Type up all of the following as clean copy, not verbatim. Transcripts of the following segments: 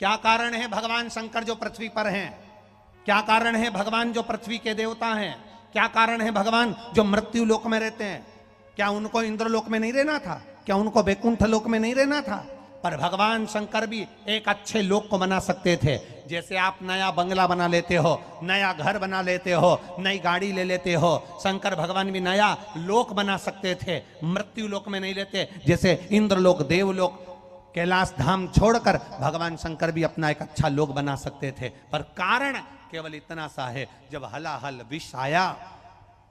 क्या कारण है भगवान शंकर जो पृथ्वी पर हैं? क्या कारण है भगवान जो पृथ्वी के देवता हैं? क्या कारण है भगवान जो मृत्यु लोक में रहते हैं? क्या उनको इंद्रलोक में नहीं रहना था? क्या उनको वैकुंठ लोक में नहीं रहना था? पर भगवान शंकर भी एक अच्छे लोक को बना सकते थे। जैसे आप नया बंगला बना लेते हो, नया घर बना लेते हो, नई गाड़ी ले लेते हो, शंकर भगवान भी नया लोक बना सकते थे, मृत्यु लोक में नहीं लेते। जैसे इंद्रलोक, देवलोक, कैलाश धाम छोड़कर भगवान शंकर भी अपना एक अच्छा लोक बना सकते थे। पर कारण केवल इतना सा है, जब हलाहल विष आया,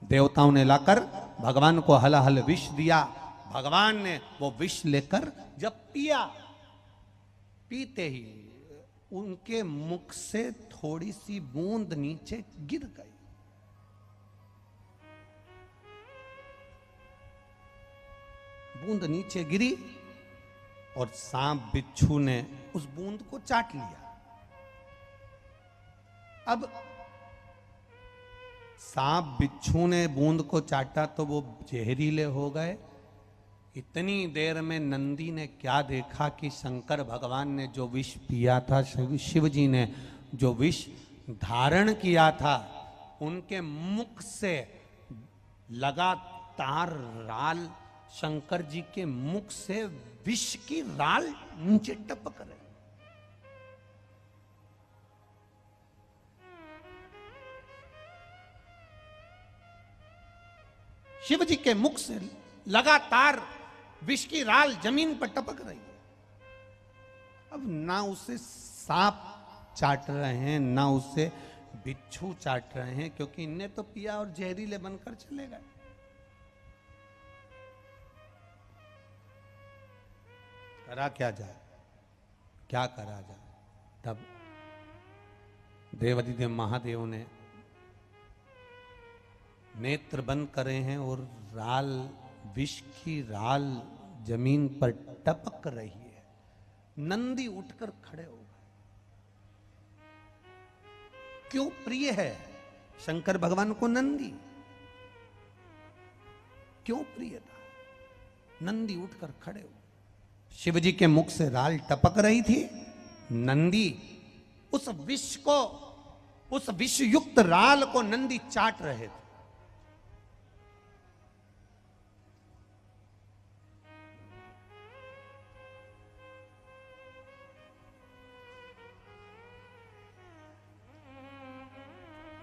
देवताओं ने लाकर भगवान को हलाहल विष दिया। भगवान ने वो विष लेकर जब पिया, पीते ही उनके मुख से थोड़ी सी बूंद नीचे गिर गई। बूंद नीचे गिरी और सांप बिच्छू ने उस बूंद को चाट लिया। अब सांप बिच्छू ने बूंद को चाटा तो वो जहरीले हो गए। इतनी देर में नंदी ने क्या देखा कि शंकर भगवान ने जो विष पिया था, शिव जी ने जो विष धारण किया था, उनके मुख से लगातार राल, शंकर जी के मुख से विष की राल नीचे टपक रही। शिव जी के मुख से लगातार विष की राल जमीन पर टपक रही है। अब ना उसे सांप चाट रहे हैं, ना उसे बिच्छू चाट रहे हैं, क्योंकि इनने तो पिया और जहरीले बनकर चले गए। करा क्या जाए, क्या करा जाए? तब देवाधिदेव महादेव ने नेत्र बंद करे हैं और राल, विष की राल जमीन पर टपक रही है। नंदी उठकर खड़े हो गए। क्यों प्रिय है शंकर भगवान को नंदी? क्यों प्रिय था? नंदी उठकर खड़े हो। शिव जी के मुख से राल टपक रही थी। नंदी उस विष को, उस विषयुक्त राल को नंदी चाट रहे थे।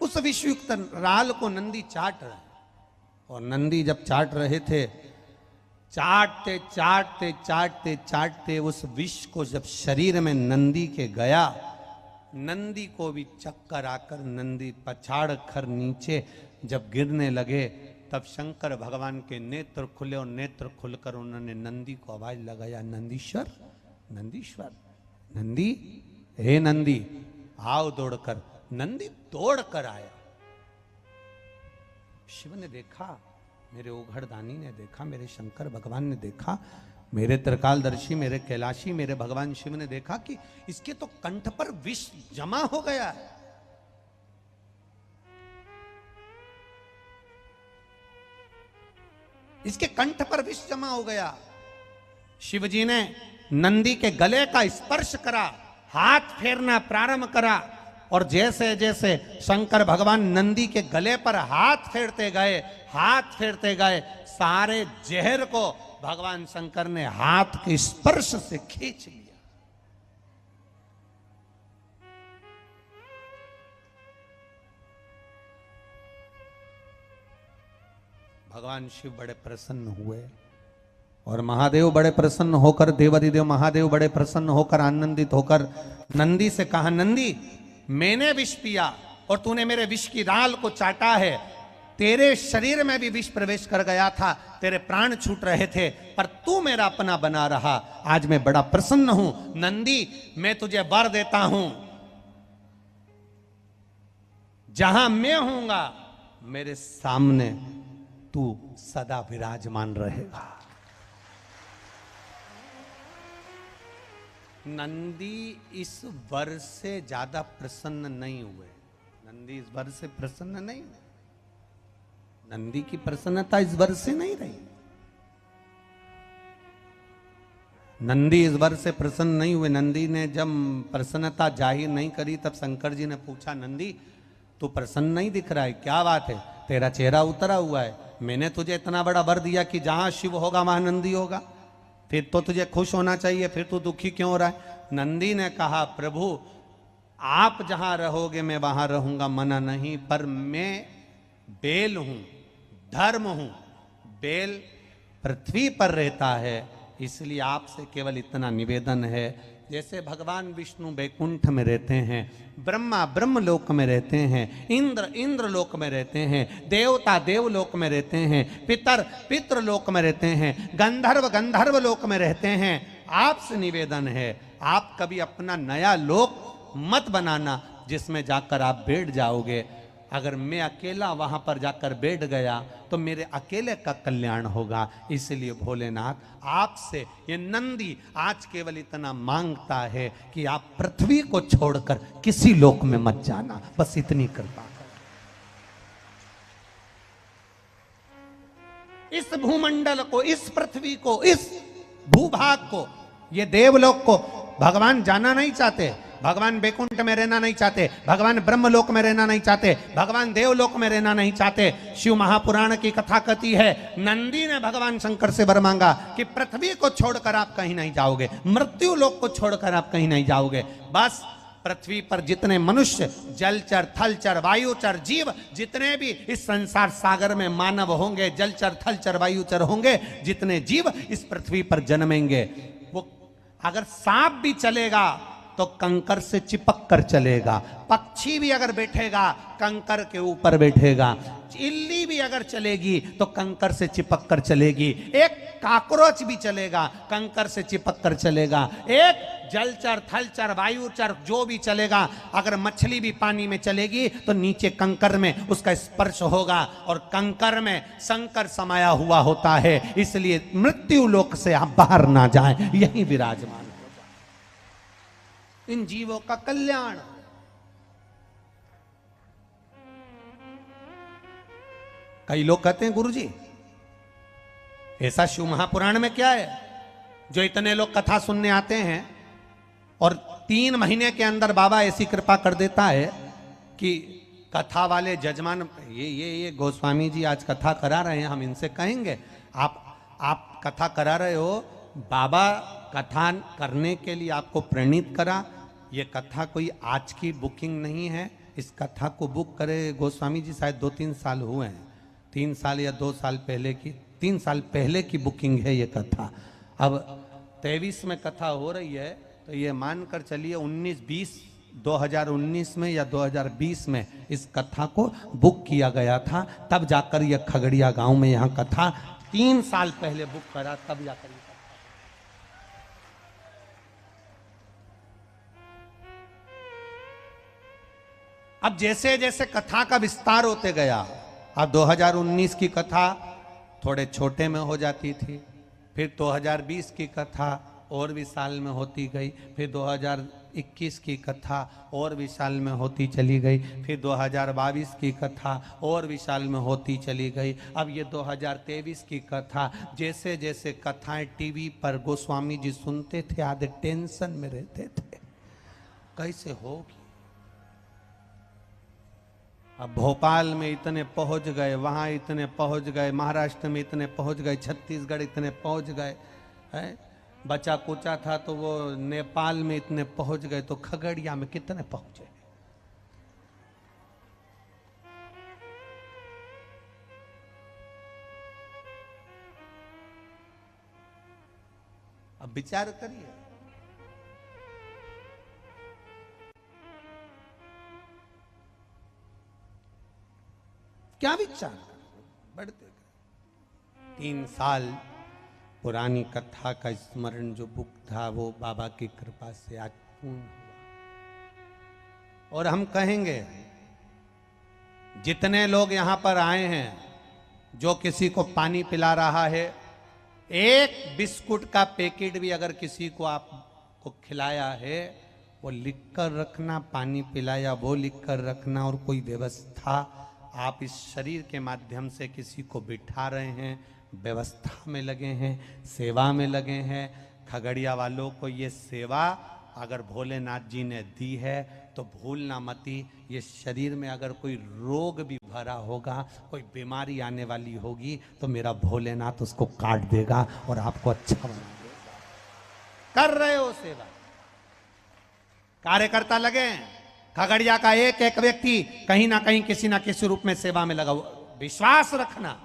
उस विषयुक्त राल को नंदी चाट रहे, और नंदी जब चाट रहे थे, चाटते चाटते चाटते चाटते उस विष को जब शरीर में नंदी के गया, नंदी को भी चक्कर आकर नंदी पछाड़ कर नीचे जब गिरने लगे, तब शंकर भगवान के नेत्र खुले और नेत्र खुलकर उन्होंने नंदी को आवाज लगाया, नंदीश्वर, नंदीश्वर, नंदी, हे नंदी आओ दौड़कर। नंदी दौड़कर आया। शिव ने देखा, मेरे ओघड़दानी ने देखा, मेरे शंकर भगवान ने देखा, मेरे त्रिकालदर्शी, मेरे कैलाशी, मेरे भगवान शिव ने देखा कि इसके तो कंठ पर विष जमा हो गया है। इसके कंठ पर विष जमा हो गया। शिव जी ने नंदी के गले का स्पर्श करा, हाथ फेरना प्रारंभ करा, और जैसे जैसे शंकर भगवान नंदी के गले पर हाथ फेरते गए, हाथ फेरते गए, सारे जहर को भगवान शंकर ने हाथ के स्पर्श से खींच लिया। भगवान शिव बड़े प्रसन्न हुए और महादेव बड़े प्रसन्न होकर, देवाधिदेव महादेव बड़े प्रसन्न होकर, आनंदित होकर नंदी से कहा, नंदी मैंने विष पिया और तूने मेरे विष की राल को चाटा है। तेरे शरीर में भी विष प्रवेश कर गया था, तेरे प्राण छूट रहे थे, पर तू मेरा अपना बना रहा। आज मैं बड़ा प्रसन्न हूं। नंदी, मैं तुझे वर देता हूं, जहां मैं होऊंगा मेरे सामने तू सदा विराजमान रहेगा। नंदी इस वर से ज्यादा प्रसन्न नहीं हुए। नंदी इस वर से प्रसन्न नहीं हुए। नंदी की प्रसन्नता इस वर से नहीं रही। नंदी इस बार से प्रसन्न नहीं हुए। नंदी ने जब प्रसन्नता जाहिर नहीं करी तब शंकर जी ने पूछा, नंदी तू प्रसन्न नहीं दिख रहा है, क्या बात है, तेरा चेहरा उतरा हुआ है। मैंने तुझे इतना बड़ा वर दिया कि जहां शिव होगा वहां नंदी होगा, फिर तो तुझे खुश होना चाहिए, फिर तू दुखी क्यों हो रहा है। नंदी ने कहा, प्रभु आप जहां रहोगे मैं वहां रहूंगा, मना नहीं, पर मैं बेल हूं, धर्म हूं। बेल पृथ्वी पर रहता है, इसलिए आपसे केवल इतना निवेदन है, जैसे भगवान विष्णु वैकुंठ में रहते हैं, ब्रह्मा ब्रह्मलोक में रहते हैं, इंद्र इंद्रलोक में रहते हैं, देवता देवलोक में रहते हैं, पितर पितृलोक में रहते हैं, गंधर्व गंधर्व लोक में रहते हैं। आपसे निवेदन है, आप कभी अपना नया लोक मत बनाना जिसमें जाकर आप बैठ जाओगे। अगर मैं अकेला वहां पर जाकर बैठ गया तो मेरे अकेले का कल्याण होगा। इसलिए भोलेनाथ आपसे ये नंदी आज केवल इतना मांगता है कि आप पृथ्वी को छोड़कर किसी लोक में मत जाना, बस इतनी कृपा करो। इस भूमंडल को, इस पृथ्वी को, इस भूभाग को, ये देवलोक को भगवान जाना नहीं चाहते, भगवान वैकुंठ में रहना नहीं चाहते, भगवान ब्रह्मलोक में रहना नहीं चाहते, भगवान देवलोक में रहना नहीं चाहते। शिव महापुराण की कथा कहती है, नंदी ने भगवान शंकर से वर मांगा कि पृथ्वी को छोड़कर आप कहीं नहीं जाओगे, मृत्यु लोक को छोड़कर आप कहीं नहीं जाओगे। बस पृथ्वी पर जितने मनुष्य, जलचर थलचर वायुचर जीव, जितने भी इस संसार सागर में मानव होंगे, जलचर थलचर वायुचर होंगे, जितने जीव इस पृथ्वी पर जन्मेंगे, वो अगर सांप भी चलेगा तो कंकर से चिपक कर चलेगा, पक्षी भी अगर बैठेगा कंकर के ऊपर बैठेगा, इल्ली भी अगर चलेगी तो कंकर से चिपक कर चलेगी, एक काकरोच भी चलेगा कंकर से चिपक कर चलेगा, एक जलचर थलचर वायुचर जो भी चलेगा, अगर मछली भी पानी में चलेगी तो नीचे कंकर में उसका स्पर्श होगा, और कंकर में शंकर समाया हुआ होता है। इसलिए मृत्यु लोक से आप बाहर ना जाएं, यही विराजमान, इन जीवों का कल्याण। कई लोग कहते हैं, गुरुजी ऐसा शिव महापुराण में क्या है जो इतने लोग कथा सुनने आते हैं और 3 महीने के अंदर बाबा ऐसी कृपा कर देता है कि कथा वाले जजमान, ये गोस्वामी जी आज कथा करा रहे हैं, हम इनसे कहेंगे आप कथा करा रहे हो, बाबा कथा करने के लिए आपको प्रेरित करा। ये कथा कोई आज की बुकिंग नहीं है, इस कथा को बुक करे गोस्वामी जी शायद 2-3 साल हुए हैं, 3 साल या 2 साल पहले की, 3 साल पहले की बुकिंग है ये कथा। अब 23 में कथा हो रही है, तो ये मानकर चलिए 2019 में या 2020 में इस कथा को बुक किया गया था, तब जाकर ये खगड़िया गांव में यहाँ कथा 3 साल पहले बुक करा, तब जाकर। अब जैसे जैसे कथा का विस्तार होते गया, अब 2019 की कथा थोड़े छोटे में हो जाती थी, फिर 2020 की कथा और विशाल में होती गई, फिर 2021 की कथा और विशाल में होती चली गई, फिर 2022 की कथा और विशाल में होती चली गई। अब ये 2023 की कथा, जैसे जैसे कथाएं टीवी पर गोस्वामी जी सुनते थे, आधे टेंशन में रहते थे, कैसे होगी। अब भोपाल में इतने पहुंच गए, वहां इतने पहुंच गए, महाराष्ट्र में इतने पहुंच गए, छत्तीसगढ़ इतने पहुंच गए, है बचा कुचा था तो वो नेपाल में इतने पहुंच गए, तो खगड़िया में कितने पहुंचे। अब विचार करिए, क्या विचार बढ़ते। 3 साल पुरानी कथा का स्मरण जो बुक था वो बाबा की कृपा से आज पूर्ण हुआ। और हम कहेंगे जितने लोग यहां पर आए हैं, जो किसी को पानी पिला रहा है, एक बिस्कुट का पैकेट भी अगर किसी को आपको खिलाया है, वो लिख कर रखना, पानी पिलाया वो लिख कर रखना। और कोई व्यवस्था आप इस शरीर के माध्यम से किसी को बिठा रहे हैं, व्यवस्था में लगे हैं, सेवा में लगे हैं, खगड़िया वालों को ये सेवा अगर भोलेनाथ जी ने दी है तो भूलना मती। ये शरीर में अगर कोई रोग भी भरा होगा, कोई बीमारी आने वाली होगी, तो मेरा भोलेनाथ उसको काट देगा और आपको अच्छा बना देगा। कर रहे हो सेवा, कार्यकर्ता लगे। खगड़िया का एक एक व्यक्ति कहीं ना कहीं किसी ना किसी रूप में सेवा में लगा हुआ। विश्वास रखना।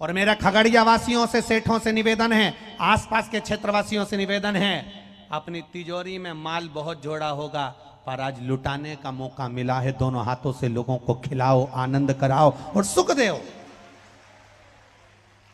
और मेरा खगड़िया वासियों से, सेठों से निवेदन है, आसपास के क्षेत्रवासियों से निवेदन है, अपनी तिजोरी में माल बहुत जोड़ा होगा, पर आज लुटाने का मौका मिला है। दोनों हाथों से लोगों को खिलाओ, आनंद कराओ और सुख दो।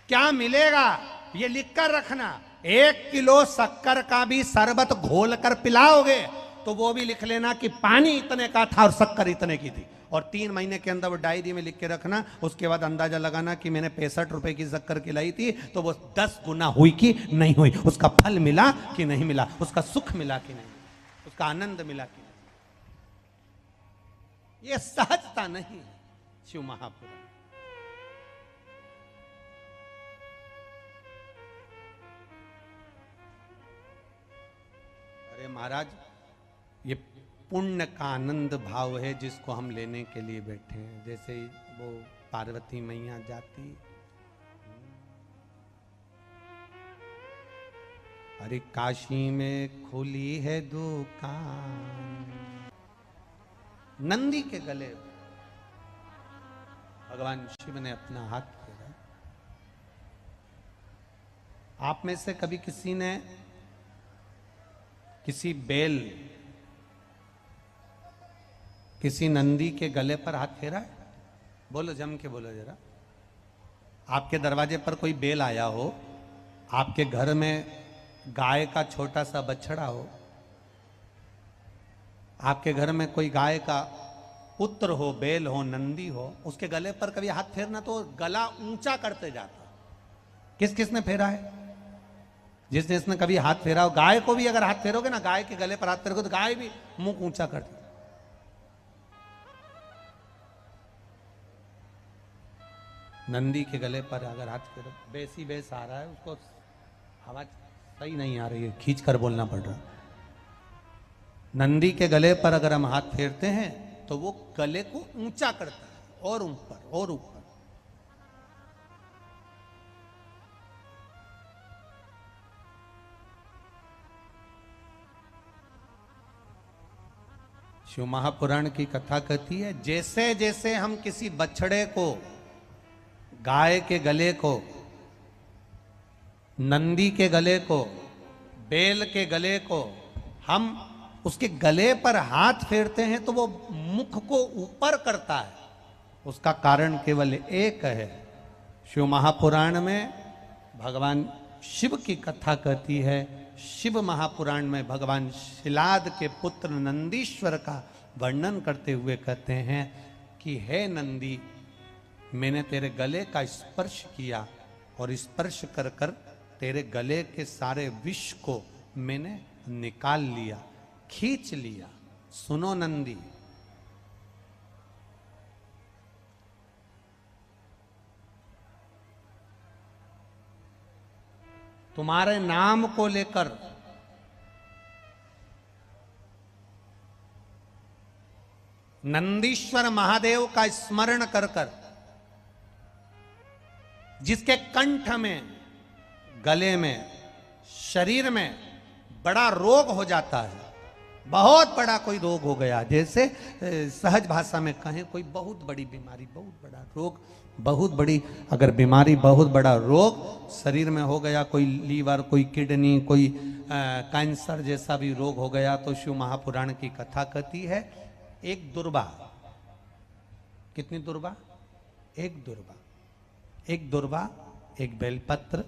क्या मिलेगा ये लिख कर रखना। 1 किलो शक्कर का भी शरबत घोल कर पिलाओगे तो वो भी लिख लेना कि पानी इतने का था और शक्कर इतने की थी। और 3 महीने के अंदर वो डायरी में लिख के रखना। उसके बाद अंदाजा लगाना कि मैंने 65 रुपए की शक्कर खिलाई थी तो वो 10 गुना हुई कि नहीं हुई, उसका फल मिला कि नहीं मिला, उसका सुख मिला कि नहीं, उसका आनंद मिला कि नहीं। ये सहजता नहीं है शिव महापुराण। अरे महाराज, ये पुण्य का आनंद भाव है जिसको हम लेने के लिए बैठे हैं। जैसे वो पार्वती मैया जाती, अरे काशी में खुली है दुकान, नंदी के गले भगवान शिव ने अपना हाथ फेरा। आप में से कभी किसी ने किसी बेल, किसी नंदी के गले पर हाथ फेरा है? बोलो, जम के बोलो जरा। आपके दरवाजे पर कोई बेल आया हो, आपके घर में गाय का छोटा सा बछड़ा हो, आपके घर में कोई गाय का पुत्र हो, बेल हो, नंदी हो, उसके गले पर कभी हाथ फेरना तो गला ऊंचा करते जाता। किस किसने फेरा है? जिस जिसने कभी हाथ फेरा हो। गाय को भी अगर हाथ फेरोगे ना, गाय के गले पर हाथ फेरोगे तो गाय भी मुंह ऊंचा करती। नंदी के गले पर अगर हाथ फेरो, बेसी बेस आ रहा है, उसको आवाज सही नहीं आ रही है, खींच कर बोलना पड़ रहा। नंदी के गले पर अगर हम हाथ फेरते हैं तो वो गले को ऊंचा करता है और ऊपर और ऊपर। शिव महापुराण की कथा कहती है, जैसे जैसे हम किसी बछड़े को, गाय के गले को, नंदी के गले को, बेल के गले को हम उसके गले पर हाथ फेरते हैं तो वो मुख को ऊपर करता है। उसका कारण केवल एक है। शिव महापुराण में भगवान शिव की कथा कहती है। शिव महापुराण में भगवान शिलाद के पुत्र नंदीश्वर का वर्णन करते हुए कहते हैं कि हे नंदी, मैंने तेरे गले का स्पर्श किया और स्पर्श कर कर तेरे गले के सारे विष को मैंने निकाल लिया, खींच लिया। सुनो नंदी, तुम्हारे नाम को लेकर नंदीश्वर महादेव का स्मरण कर कर जिसके कंठ में, गले में, शरीर में बड़ा रोग हो जाता है, बहुत बड़ा कोई रोग हो गया, जैसे सहज भाषा में कहें कोई बहुत बड़ी बीमारी, बहुत बड़ा रोग, बहुत बड़ी अगर बीमारी, बहुत बड़ा रोग शरीर में हो गया, कोई लीवर, कोई किडनी, कोई कैंसर जैसा भी रोग हो गया, तो शिव महापुराण की कथा कहती है एक दुर्वा, कितनी दुर्वा? एक दुर्वा, एक दुर्वा, एक बेलपत्र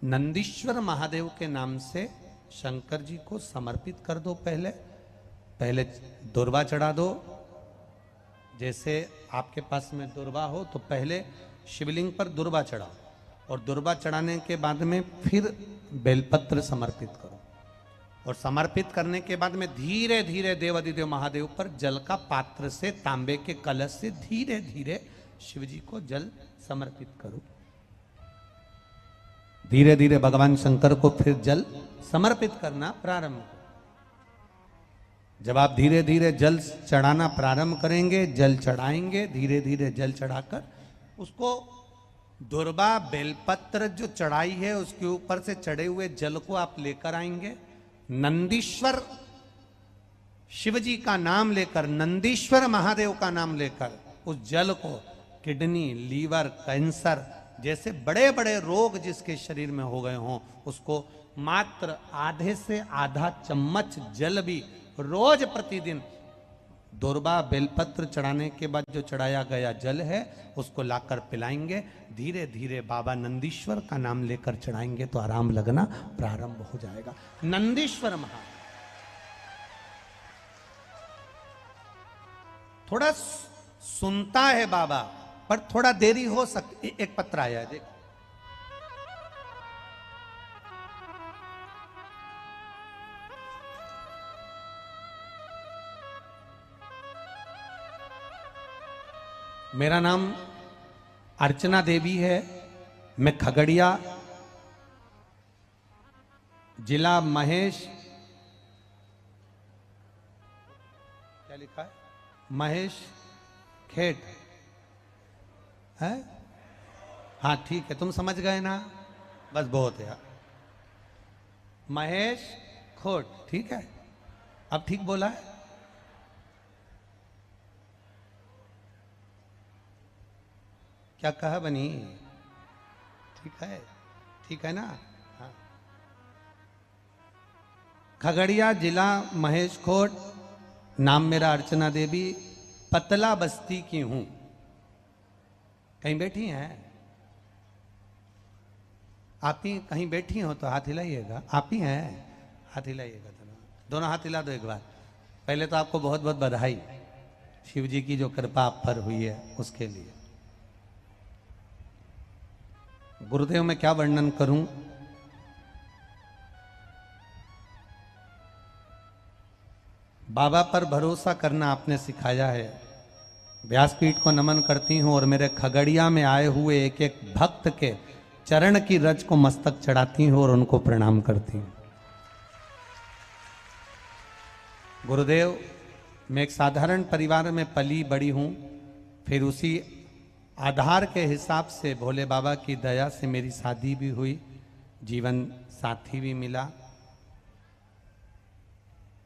नंदीश्वर महादेव के नाम से शंकर जी को समर्पित कर दो। पहले दुर्वा चढ़ा दो। जैसे आपके पास में दुर्वा हो तो पहले शिवलिंग पर दुर्वा चढ़ाओ और दुर्वा चढ़ाने के बाद में फिर बेलपत्र समर्पित करो और समर्पित करने के बाद में धीरे धीरे देवाधिदेव महादेव पर जल का पात्र से, तांबे के कलश से धीरे धीरे शिव जी को जल समर्पित करो। धीरे धीरे भगवान शंकर को फिर जल समर्पित करना प्रारंभ करें। जब आप धीरे धीरे जल चढ़ाना प्रारंभ करेंगे, जल चढ़ाएंगे, धीरे धीरे जल चढ़ाकर उसको दुर्वा बेलपत्र जो चढ़ाई है उसके ऊपर से चढ़े हुए जल को आप लेकर आएंगे। नंदीश्वर शिव जी का नाम लेकर, नंदीश्वर महादेव का नाम लेकर उस जल को किडनी, लीवर, कैंसर जैसे बड़े बड़े रोग जिसके शरीर में हो गए हों उसको मात्र आधे से आधा चम्मच जल भी रोज प्रतिदिन दुर्वा बेलपत्र चढ़ाने के बाद जो चढ़ाया गया जल है उसको लाकर पिलाएंगे। धीरे धीरे बाबा नंदीश्वर का नाम लेकर चढ़ाएंगे तो आराम लगना प्रारंभ हो जाएगा। नंदीश्वर महा थोड़ा सुनता है बाबा, पर थोड़ा देरी हो सकती। एक पत्र आया है देखो। मेरा नाम अर्चना देवी है, मैं खगड़िया जिला महेश, क्या लिखा है, महेश खेट है। हाँ ठीक है, तुम समझ गए ना, बस बहुत है। महेश खोट, ठीक है, अब ठीक बोला है। क्या कहा बनी, ठीक है ना। हाँ, खगड़िया जिला महेश खोट, नाम मेरा अर्चना देवी, पतला बस्ती की हूं। कहीं बैठी हैं आप ही, कहीं बैठी हो तो हाथ हिलाइएगा। आप ही हैं, हाथ हिलाइएगा, दोनों हाथ हिला दो एक बार। पहले तो आपको बहुत बहुत बधाई, शिव जी की जो कृपा आप पर हुई है उसके लिए। गुरुदेव मैं क्या वर्णन करूं, बाबा पर भरोसा करना आपने सिखाया है। व्यासपीठ को नमन करती हूं और मेरे खगड़िया में आए हुए एक एक भक्त के चरण की रज को मस्तक चढ़ाती हूं और उनको प्रणाम करती हूं। गुरुदेव मैं एक साधारण परिवार में पली बड़ी हूं, फिर उसी आधार के हिसाब से भोले बाबा की दया से मेरी शादी भी हुई, जीवन साथी भी मिला।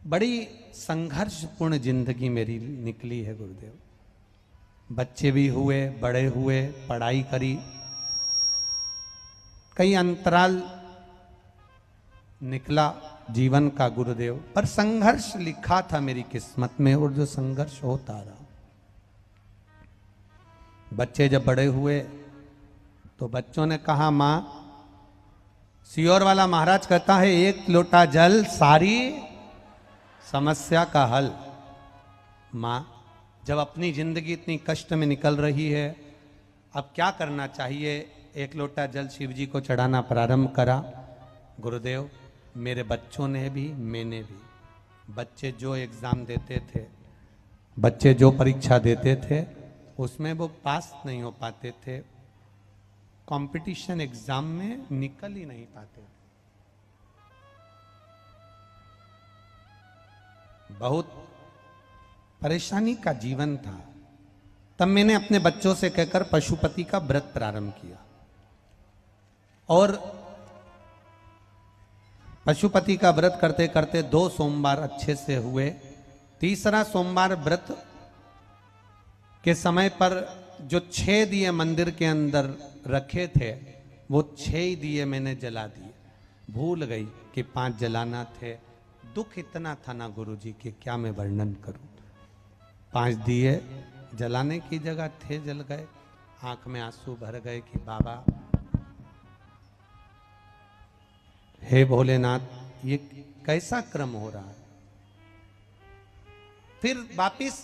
बड़ी संघर्षपूर्ण जिंदगी मेरी निकली है गुरुदेव। बच्चे भी हुए, बड़े हुए, पढ़ाई करी, कई अंतराल निकला जीवन का गुरुदेव, पर संघर्ष लिखा था मेरी किस्मत में और जो संघर्ष होता रहा। बच्चे जब बड़े हुए तो बच्चों ने कहा मां, सियोर वाला महाराज कहता है एक लोटा जल सारी समस्या का हल। मां जब अपनी जिंदगी इतनी कष्ट में निकल रही है, अब क्या करना चाहिए। एक लोटा जल शिव जी को चढ़ाना प्रारंभ करा। गुरुदेव मेरे बच्चों ने भी, मैंने भी, बच्चे जो एग्जाम देते थे, बच्चे जो परीक्षा देते थे उसमें वो पास नहीं हो पाते थे, कंपटीशन एग्जाम में निकल ही नहीं पाते थे। बहुत परेशानी का जीवन था। तब मैंने अपने बच्चों से कहकर पशुपति का व्रत प्रारंभ किया और पशुपति का व्रत करते करते 2 सोमवार अच्छे से हुए। तीसरा सोमवार व्रत के समय पर जो 6 दिए मंदिर के अंदर रखे थे वो 6 ही दिए मैंने जला दिए। भूल गई कि 5 जलाना थे। दुख इतना था ना गुरुजी कि क्या मैं वर्णन करूं। 5 दिए जलाने की जगह थे, जल गए। आंख में आंसू भर गए कि बाबा, हे भोलेनाथ ये कैसा क्रम हो रहा है। फिर वापिस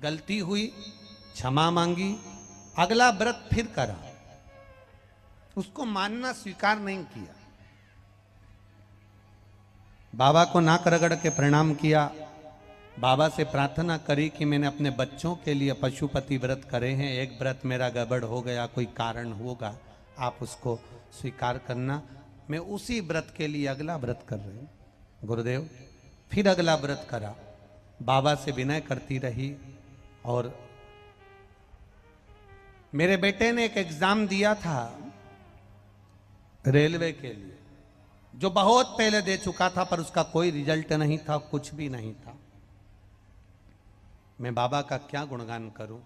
गलती हुई, क्षमा मांगी, अगला व्रत फिर करा, उसको मानना स्वीकार नहीं किया। बाबा को नाक रगड़ के प्रणाम किया, बाबा से प्रार्थना करी कि मैंने अपने बच्चों के लिए पशुपति व्रत करे हैं, एक व्रत मेरा गड़बड़ हो गया, कोई कारण होगा, आप उसको स्वीकार करना। मैं उसी व्रत के लिए अगला व्रत कर रही हूँ। गुरुदेव फिर अगला व्रत करा, बाबा से विनय करती रही। और मेरे बेटे ने एक एग्जाम दिया था रेलवे के लिए, जो बहुत पहले दे चुका था, पर उसका कोई रिजल्ट नहीं था, कुछ भी नहीं था। मैं बाबा का क्या गुणगान करूं।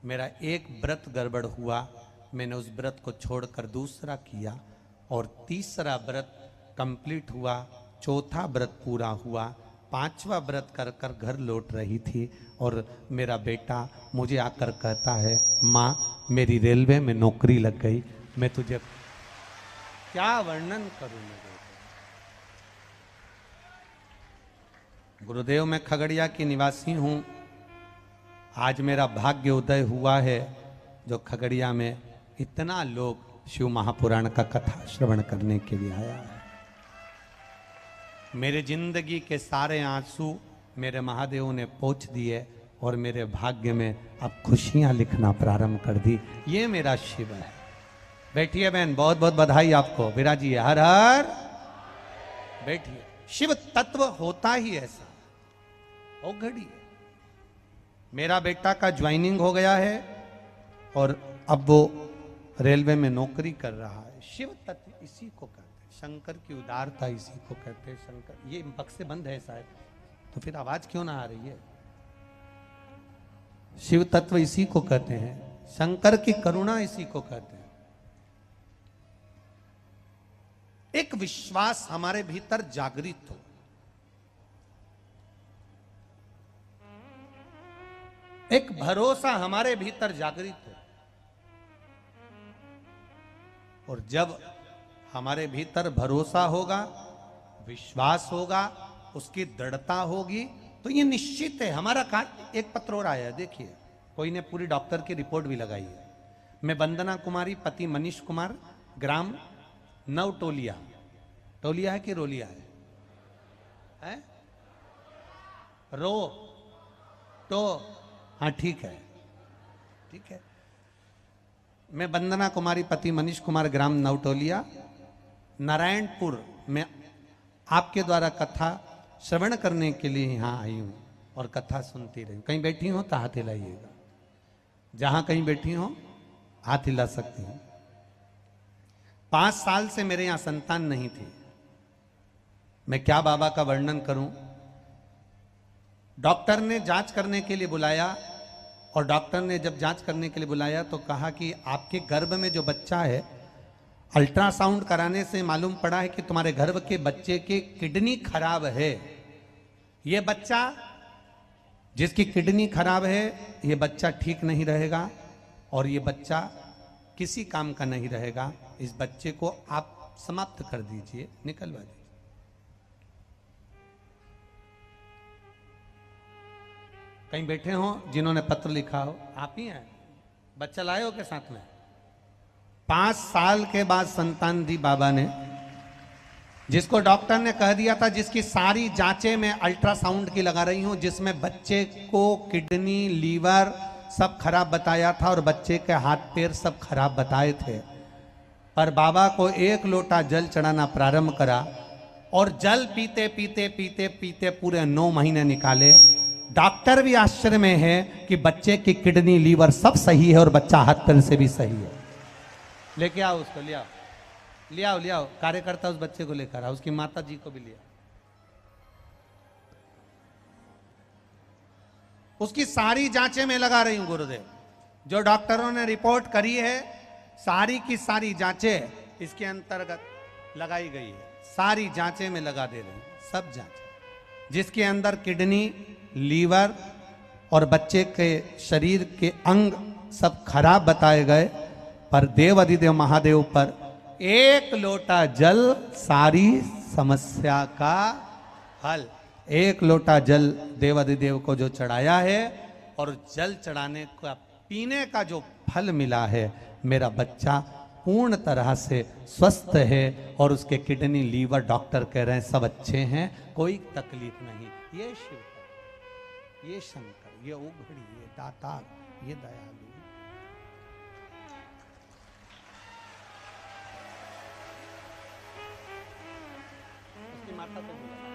मेरा एक व्रत गड़बड़ हुआ, मैंने उस व्रत को छोड़कर दूसरा किया, और तीसरा व्रत कंप्लीट हुआ, चौथा व्रत पूरा हुआ, पांचवा व्रत कर कर घर लौट रही थी, और मेरा बेटा मुझे आकर कहता है, माँ मेरी रेलवे में नौकरी लग गई। मैं तुझे क्या वर्णन करूं मेरे गुरुदेव। मैं खगड़िया की निवासी हूं। आज मेरा भाग्य उदय हुआ है जो खगड़िया में इतना लोग शिव महापुराण का कथा श्रवण करने के लिए आया है। मेरे जिंदगी के सारे आंसू मेरे महादेव ने पोंछ दिए, और मेरे भाग्य में अब खुशियां लिखना प्रारंभ कर दी। ये मेरा शिव है। बैठिए बहन, बहुत बहुत बधाई आपको, विराजिए, हर हर। बैठिए। शिव तत्व होता ही ऐसा, ओ घड़ी। मेरा बेटा का ज्वाइनिंग हो गया है और अब वो रेलवे में नौकरी कर रहा है। शिव तत्व इसी को कहते हैं, शंकर की उदारता इसी को कहते हैं। शंकर, ये बक्से बंद है शायद, तो फिर आवाज क्यों ना आ रही है। शिव तत्व इसी को कहते हैं, शंकर की करुणा इसी को कहते हैं। एक विश्वास हमारे भीतर जागृत हो, एक भरोसा हमारे भीतर जागृत हो, और जब हमारे भीतर भरोसा होगा, विश्वास होगा, उसकी दृढ़ता होगी, तो ये निश्चित है हमारा कार्य। एक पत्र और आया है, देखिए, कोई ने पूरी डॉक्टर की रिपोर्ट भी लगाई है। मैं वंदना कुमारी, पति मनीष कुमार, ग्राम नवटोलिया। टोलिया है कि रोलिया है? रो तो हाँ ठीक है, ठीक है। मैं वंदना कुमारी, पति मनीष कुमार, ग्राम नवटोलिया, नारायणपुर में आपके द्वारा कथा श्रवण करने के लिए यहाँ आई हूँ और कथा सुनती रही। कहीं बैठी हो तो हाथ हिलाइएगा, जहां कहीं बैठी हो हाथ हिला सकती हूँ। 5 साल से मेरे यहाँ संतान नहीं थी। मैं क्या बाबा का वर्णन करूं। डॉक्टर ने जांच करने के लिए बुलाया, और डॉक्टर ने जब जांच करने के लिए बुलाया तो कहा कि आपके गर्भ में जो बच्चा है, अल्ट्रासाउंड कराने से मालूम पड़ा है कि तुम्हारे गर्भ के बच्चे की किडनी खराब है। ये बच्चा, जिसकी किडनी खराब है, ये बच्चा ठीक नहीं रहेगा, और ये बच्चा किसी काम का नहीं रहेगा। इस बच्चे को आप समाप्त कर दीजिए, निकलवा दीजिए। कहीं बैठे हो जिन्होंने पत्र लिखा हो, आप ही हैं? बच्चा लाए हो के साथ में? 5 साल के बाद संतान दी बाबा ने, जिसको डॉक्टर ने कह दिया था, जिसकी सारी जांचें मैं अल्ट्रासाउंड की लगा रही हूं, जिसमें बच्चे को किडनी, लीवर सब खराब बताया था, और बच्चे के हाथ पैर सब खराब बताए थे। पर बाबा को 1 लोटा जल चढ़ाना प्रारंभ करा, और जल पीते पीते पीते पीते पूरे 9 महीने निकाले। डॉक्टर भी आश्चर्य में है कि बच्चे की किडनी, लीवर सब सही है, और बच्चा हाथ पैर से भी सही है। लेके आओ उसको, ले आओ, ले आओ, ले आओ। कार्यकर्ता उस बच्चे को लेकर आओ, उसकी माता जी को भी ले आओ। उसकी सारी जांचें मैं लगा रही हूं गुरुदेव। जो डॉक्टरों ने रिपोर्ट करी है, सारी की सारी जांचें इसके अंतर्गत लगाई गई है। सारी जांचें मैं लगा दे रही हूं, सब जांचें, जिसके अंदर किडनी, लीवर और बच्चे के शरीर के अंग सब खराब बताए गए। पर देव अधिदेव महादेव पर 1 लोटा जल सारी समस्या का हल। 1 लोटा जल देव अधिदेव को जो चढ़ाया है, और जल चढ़ाने का, पीने का जो फल मिला है, मेरा बच्चा पूर्ण तरह से स्वस्थ है, और उसके किडनी, लीवर डॉक्टर कह रहे हैं सब अच्छे हैं, कोई तकलीफ नहीं। ये शिव, ये शंकर, ये उघड़ी, ये दातार, ये दयालु। माता को बुलाया।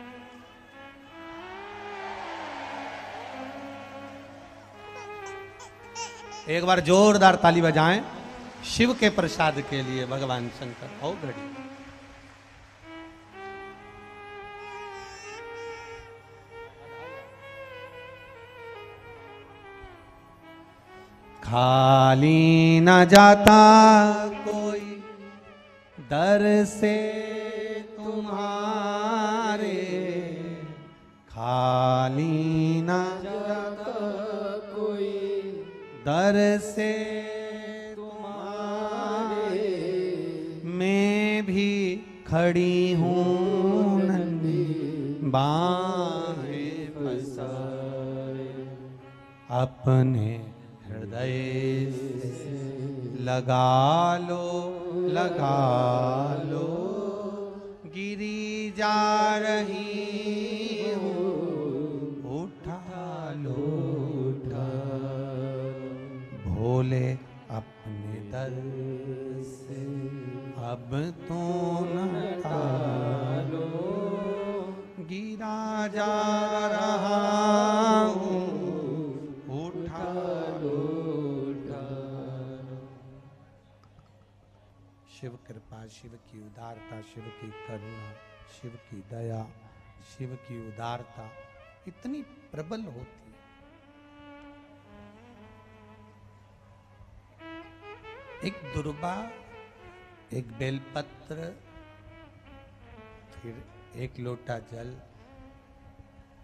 एक बार जोरदार ताली बजाएं शिव के प्रसाद के लिए भगवान शंकर। आओ घड़ी। खाली न जाता कोई दर से तुम्हारे, खाली न जाता कोई दर से तुम्हारे, मैं भी खड़ी हूँ नंदी बाहें पसारे, अपने हृदय से लगा लो गिरी जा रही हूँ, उठा लो भोले अपने दर से अब तो न टालो, गिरा जा रहा हूँ, उठा लो। शिव कृपा, शिव की उदारता, शिव की करुणा, शिव की दया, शिव की उदारता इतनी प्रबल होती है। एक दुर्बा, एक बेलपत्र, फिर एक लोटा जल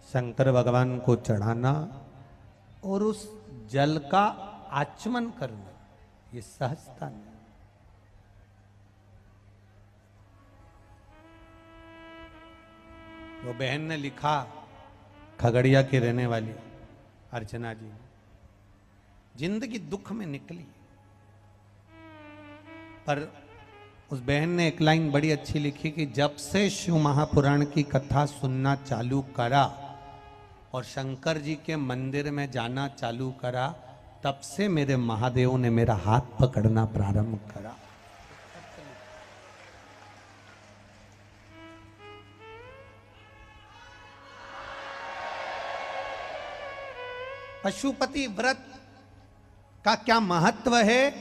शंकर भगवान को चढ़ाना और उस जल का आचमन करना, ये सहजता नहीं। वो बहन ने लिखा, खगड़िया की रहने वाली अर्चना जी, जिंदगी दुख में निकली, पर उस बहन ने एक लाइन बड़ी अच्छी लिखी कि जब से शिव महापुराण की कथा सुनना चालू करा और शंकर जी के मंदिर में जाना चालू करा, तब से मेरे महादेव ने मेरा हाथ पकड़ना प्रारंभ करा। पशुपति व्रत का क्या महत्व है,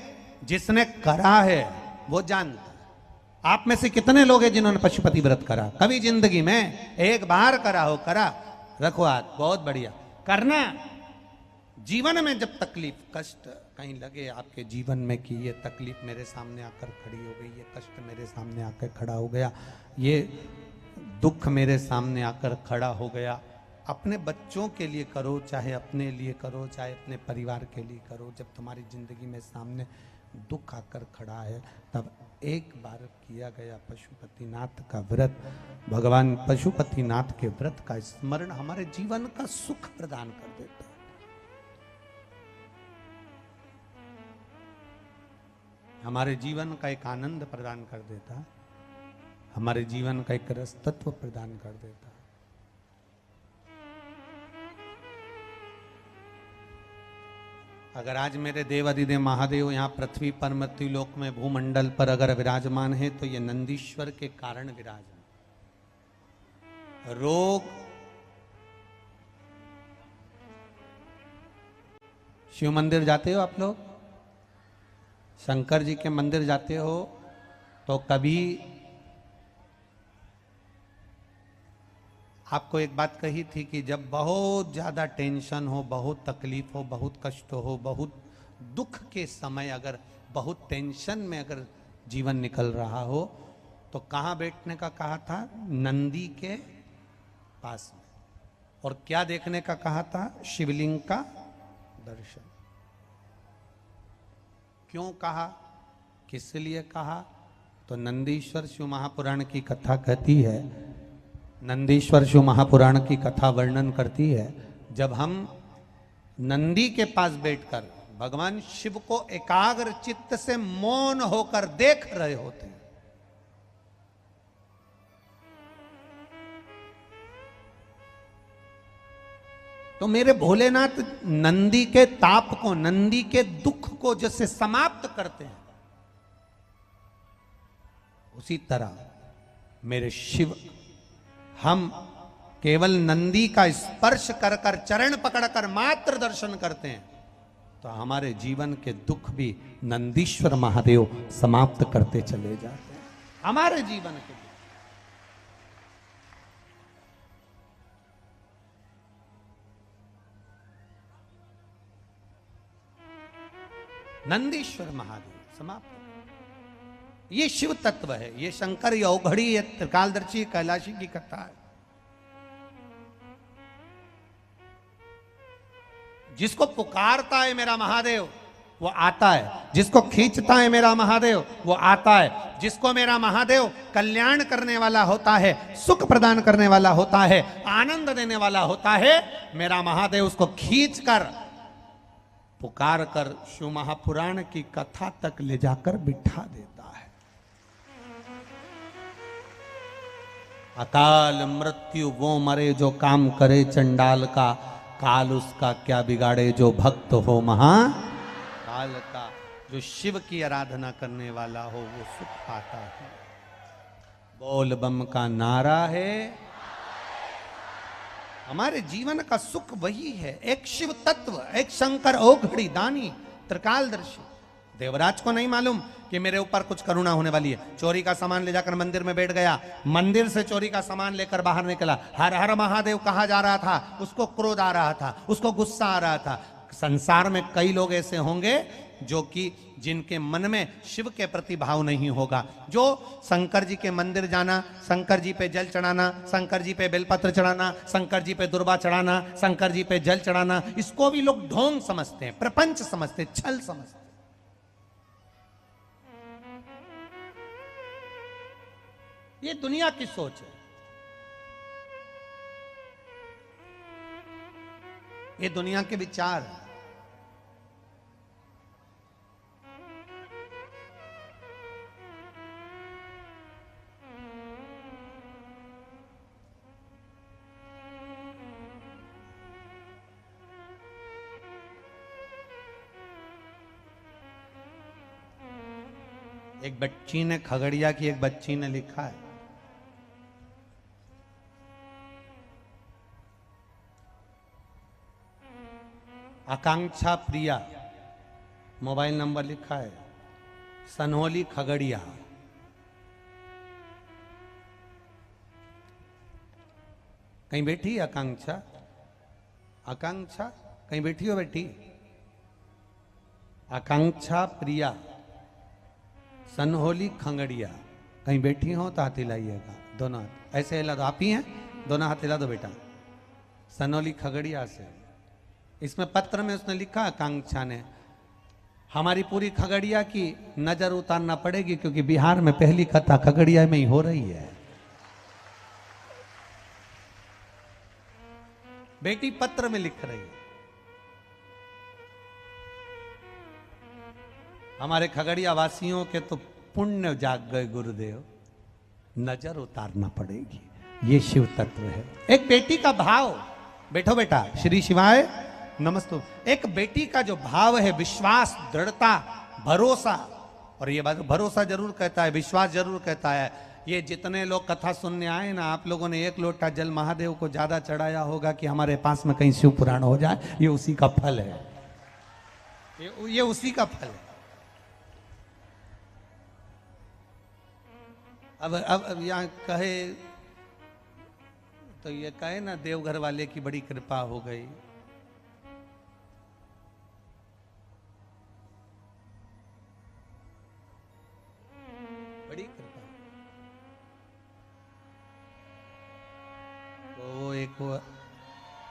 जिसने करा है वो जानता। आप में से कितने लोग हैं जिन्होंने पशुपति व्रत करा कभी जिंदगी में? एक बार करा हो, करा, रखो हाथ, बहुत बढ़िया। करना जीवन में जब तकलीफ कष्ट कहीं लगे आपके जीवन में कि ये तकलीफ मेरे सामने आकर खड़ी हो गई, ये कष्ट मेरे सामने आकर खड़ा हो गया, ये दुख मेरे सामने आकर खड़ा हो गया, अपने बच्चों के लिए करो, चाहे अपने लिए करो, चाहे अपने परिवार के लिए करो। जब तुम्हारी जिंदगी में सामने दुख आकर खड़ा है, तब एक बार किया गया पशुपतिनाथ का व्रत, भगवान पशुपतिनाथ के व्रत का स्मरण हमारे जीवन का सुख प्रदान कर देता है। हमारे जीवन का एक आनंद प्रदान कर देता है, हमारे जीवन का एक रसतत्व प्रदान कर देता है। अगर आज मेरे देव अधिदेव महादेव यहाँ पृथ्वी पर मृत्यु लोक में भूमंडल पर अगर विराजमान है, तो ये नंदीश्वर के कारण विराजमान। रोग, शिव मंदिर जाते हो आप लोग, शंकर जी के मंदिर जाते हो, तो कभी आपको एक बात कही थी कि जब बहुत ज़्यादा टेंशन हो, बहुत तकलीफ हो, बहुत कष्ट हो, बहुत दुख के समय अगर बहुत टेंशन में अगर जीवन निकल रहा हो, तो कहाँ बैठने का कहा था? नंदी के पास में। और क्या देखने का कहा था? शिवलिंग का दर्शन। क्यों कहा, किस लिए कहा? तो नंदीश्वर शिव महापुराण की कथा कहती है, नंदीश्वर शिव महापुराण की कथा वर्णन करती है, जब हम नंदी के पास बैठकर भगवान शिव को एकाग्र चित्त से मौन होकर देख रहे होते हैं, तो मेरे भोलेनाथ नंदी के ताप को, नंदी के दुख को जैसे समाप्त करते हैं, उसी तरह मेरे शिव हम केवल नंदी का स्पर्श कर कर चरण पकड़कर मात्र दर्शन करते हैं तो हमारे जीवन के दुख भी नंदीश्वर महादेव समाप्त करते चले जाते हैं, हमारे जीवन के दुख। नंदीश्वर महादेव समाप्त। ये शिव तत्व है, ये शंकर, ये औघड़ी, ये त्रिकालदर्शी, कैलाशी की कथा है। जिसको पुकारता है मेरा महादेव वो आता है, जिसको खींचता है मेरा महादेव वो आता है, जिसको मेरा महादेव कल्याण करने वाला होता है, सुख प्रदान करने वाला होता है, आनंद देने वाला होता है, मेरा महादेव उसको खींचकर पुकार कर शिव महापुराण की कथा तक ले जाकर बिठा देता है। अकाल मृत्यु वो मरे जो काम करे चंडाल का, काल उसका क्या बिगाड़े जो भक्त हो महाकाल का। जो शिव की आराधना करने वाला हो वो सुख पाता है। बोल बम का नारा है, हमारे जीवन का सुख वही है। एक शिव तत्व, एक शंकर औघड़ी दानी त्रिकालदर्शी। देवराज को नहीं मालूम कि मेरे ऊपर कुछ करुणा होने वाली है। चोरी का सामान ले जाकर मंदिर में बैठ गया, मंदिर से चोरी का सामान लेकर बाहर निकला, हर हर महादेव कहा जा रहा था, उसको क्रोध आ रहा था, उसको गुस्सा आ रहा था। संसार में कई लोग ऐसे होंगे जो कि जिनके मन में शिव के प्रति भाव नहीं होगा, जो शंकर जी के मंदिर जाना, शंकर जी पे जल चढ़ाना, शंकर जी पे बेलपत्र चढ़ाना, शंकर जी पे दुर्बा चढ़ाना, शंकर जी पे जल चढ़ाना, इसको भी लोग ढोंग समझते हैं, प्रपंच समझते हैं, छल समझते हैं। ये दुनिया की सोच है, ये दुनिया के विचार है। एक बच्ची ने, खगड़िया की एक बच्ची ने लिखा है, आकांक्षा प्रिया, मोबाइल नंबर लिखा है, सनहोली खगड़िया। कहीं बैठी आकांक्षा? आकांक्षा कहीं बैठी हो? बैठी आकांक्षा प्रिया, सनहोली खगड़िया, कहीं बैठी हो तो हाथ हिलाइएगा, दोनों हाथ ऐसे हिला दो। आप ही हैं, दोनों हाथ हिला दो बेटा। सनहोली खगड़िया से। इसमें पत्र में उसने लिखा, आकांक्षा ने, हमारी पूरी खगड़िया की नजर उतारना पड़ेगी क्योंकि बिहार में पहली कथा खगड़िया में ही हो रही है। बेटी पत्र में लिख रही है, हमारे खगड़िया वासियों के तो पुण्य जाग गए गुरुदेव, नजर उतारना पड़ेगी। ये शिव तत्व है। एक बेटी का भाव, बैठो बेटा, श्री शिवाय नमस्तु। एक बेटी का जो भाव है, विश्वास, दृढ़ता, भरोसा, और ये बात भरोसा जरूर कहता है, विश्वास जरूर कहता है। ये जितने लोग कथा सुनने आए ना, आप लोगों ने एक लोटा जल महादेव को ज्यादा चढ़ाया होगा कि हमारे पास में कहीं शिव पुराण हो जाए, ये उसी का फल है, ये उसी का फल है। अब यहाँ कहे तो ये कहे ना, देवघर वाले की बड़ी कृपा हो गई। बड़ी कृपा। तो एक वो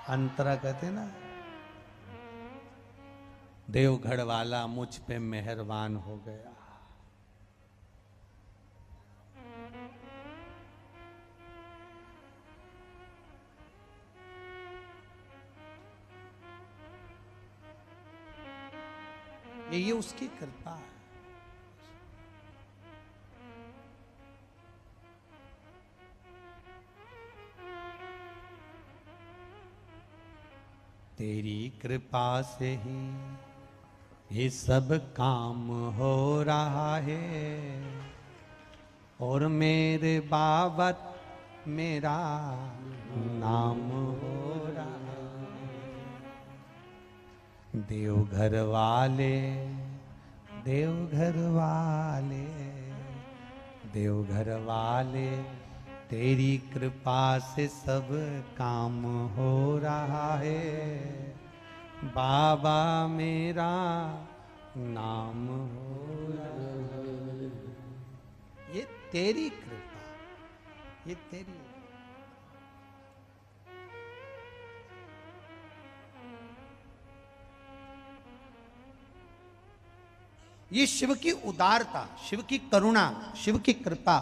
अंतरा कहते ना, देवघर वाला मुझ पे मेहरबान हो गया। ये उसकी कृपा है। तेरी कृपा से ही ये सब काम हो रहा है, और मेरे बाबा मेरा नाम हो रहा। देवघर वाले, देवघर वाले, देवघर वाले, तेरी कृपा से सब काम हो रहा है। बाबा मेरा नाम हो रहा है। ये तेरी कृपा, ये तेरी। ये शिव की उदारता, शिव की करुणा, शिव की कृपा।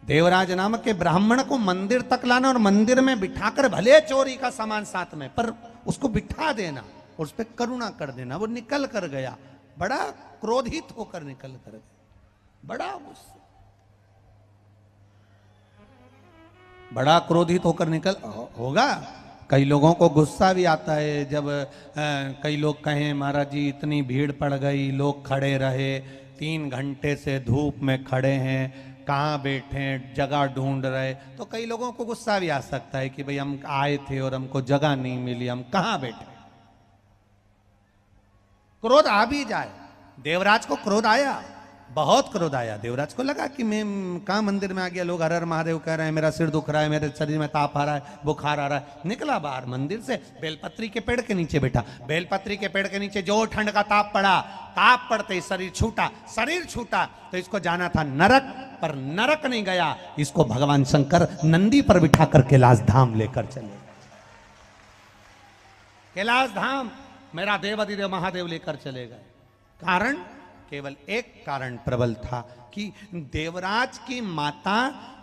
देवराज नामक के ब्राह्मण को मंदिर तक लाना और मंदिर में बिठाकर, भले चोरी का सामान साथ में, पर उसको बिठा देना और उस पर करुणा कर देना। वो निकल कर गया, बड़ा क्रोधित होकर निकल कर गया, बड़ा गुस्सा, बड़ा क्रोधित होकर निकल होगा। कई लोगों को गुस्सा भी आता है जब कई लोग कहें महाराज जी इतनी भीड़ पड़ गई, लोग खड़े रहे, 3 घंटे से धूप में खड़े हैं, कहाँ बैठे, जगह ढूंढ रहे। तो कई लोगों को गुस्सा भी आ सकता है कि भाई हम आए थे और हमको जगह नहीं मिली, हम कहाँ बैठे। क्रोध आ भी जाए, देवराज को क्रोध आया, बहुत क्रोध आया। देवराज को लगा कि मैं कहाँ मंदिर में आ गया, लोग हर हर महादेव कह रहे हैं, मेरा सिर दुख रहा है, मेरे शरीर में ताप आ रहा है, बुखार आ रहा है। निकला बाहर मंदिर से, बेलपत्री के पेड़ के नीचे बैठा। बेलपत्री के पेड़ के नीचे जो ठंड का ताप पड़ा, ताप पड़ते ही शरीर छूटा, शरीर छूटा तो इसको जाना था नरक, पर नरक नहीं गया, इसको भगवान शंकर नंदी पर बिठा कर कैलाश धाम लेकर चले। कैलाश धाम मेरा देवाधिदेव महादेव लेकर चले गए। कारण, केवल एक कारण प्रबल था कि देवराज की माता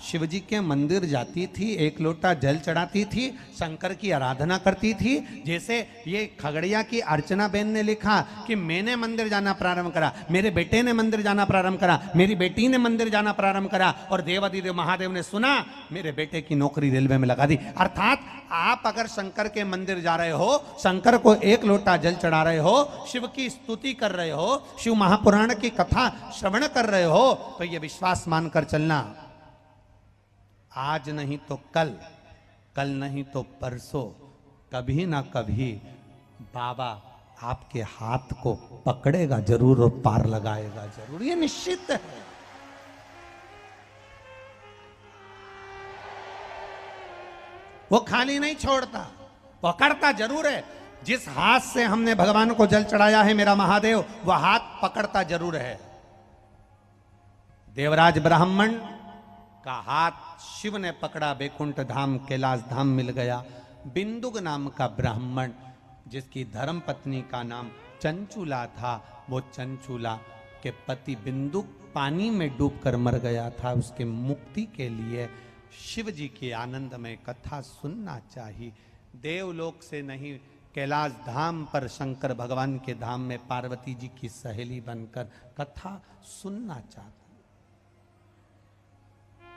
शिवजी के मंदिर जाती थी, 1 लोटा जल चढ़ाती थी, शंकर की आराधना करती थी। जैसे ये खगड़िया की अर्चना बेन ने लिखा कि मैंने मंदिर जाना प्रारंभ करा, मेरे बेटे ने मंदिर जाना प्रारंभ करा, मेरी बेटी ने मंदिर जाना प्रारंभ करा, और देवाधिदेव महादेव ने सुना मेरे बेटे की नौकरी रेलवे में लगा दी। अर्थात आप अगर शंकर के मंदिर जा रहे हो, शंकर को 1 लोटा जल चढ़ा रहे हो, शिव की स्तुति कर रहे हो, शिव महापुराण की कथा श्रवण कर रहे हो, तो ये विश्वास मानकर चलना, आज नहीं तो कल, कल नहीं तो परसों, कभी ना कभी बाबा आपके हाथ को पकड़ेगा जरूर और पार लगाएगा जरूर, ये निश्चित है। वो खाली नहीं छोड़ता, पकड़ता जरूर है। जिस हाथ से हमने भगवान को जल चढ़ाया है मेरा महादेव, वह हाथ पकड़ता जरूर है। देवराज ब्राह्मण का हाथ शिव ने पकड़ा, बैकुंठ धाम कैलाश धाम मिल गया। बिंदुक नाम का ब्राह्मण, जिसकी धर्म पत्नी का नाम चंचूला था, वो चंचूला के पति बिंदुक पानी में डूबकर मर गया था। उसके मुक्ति के लिए शिव जी की आनंदमय कथा सुनना चाहिए। देवलोक से नहीं, कैलाश धाम पर शंकर भगवान के धाम में पार्वती जी की सहेली बनकर कथा सुनना चाहता,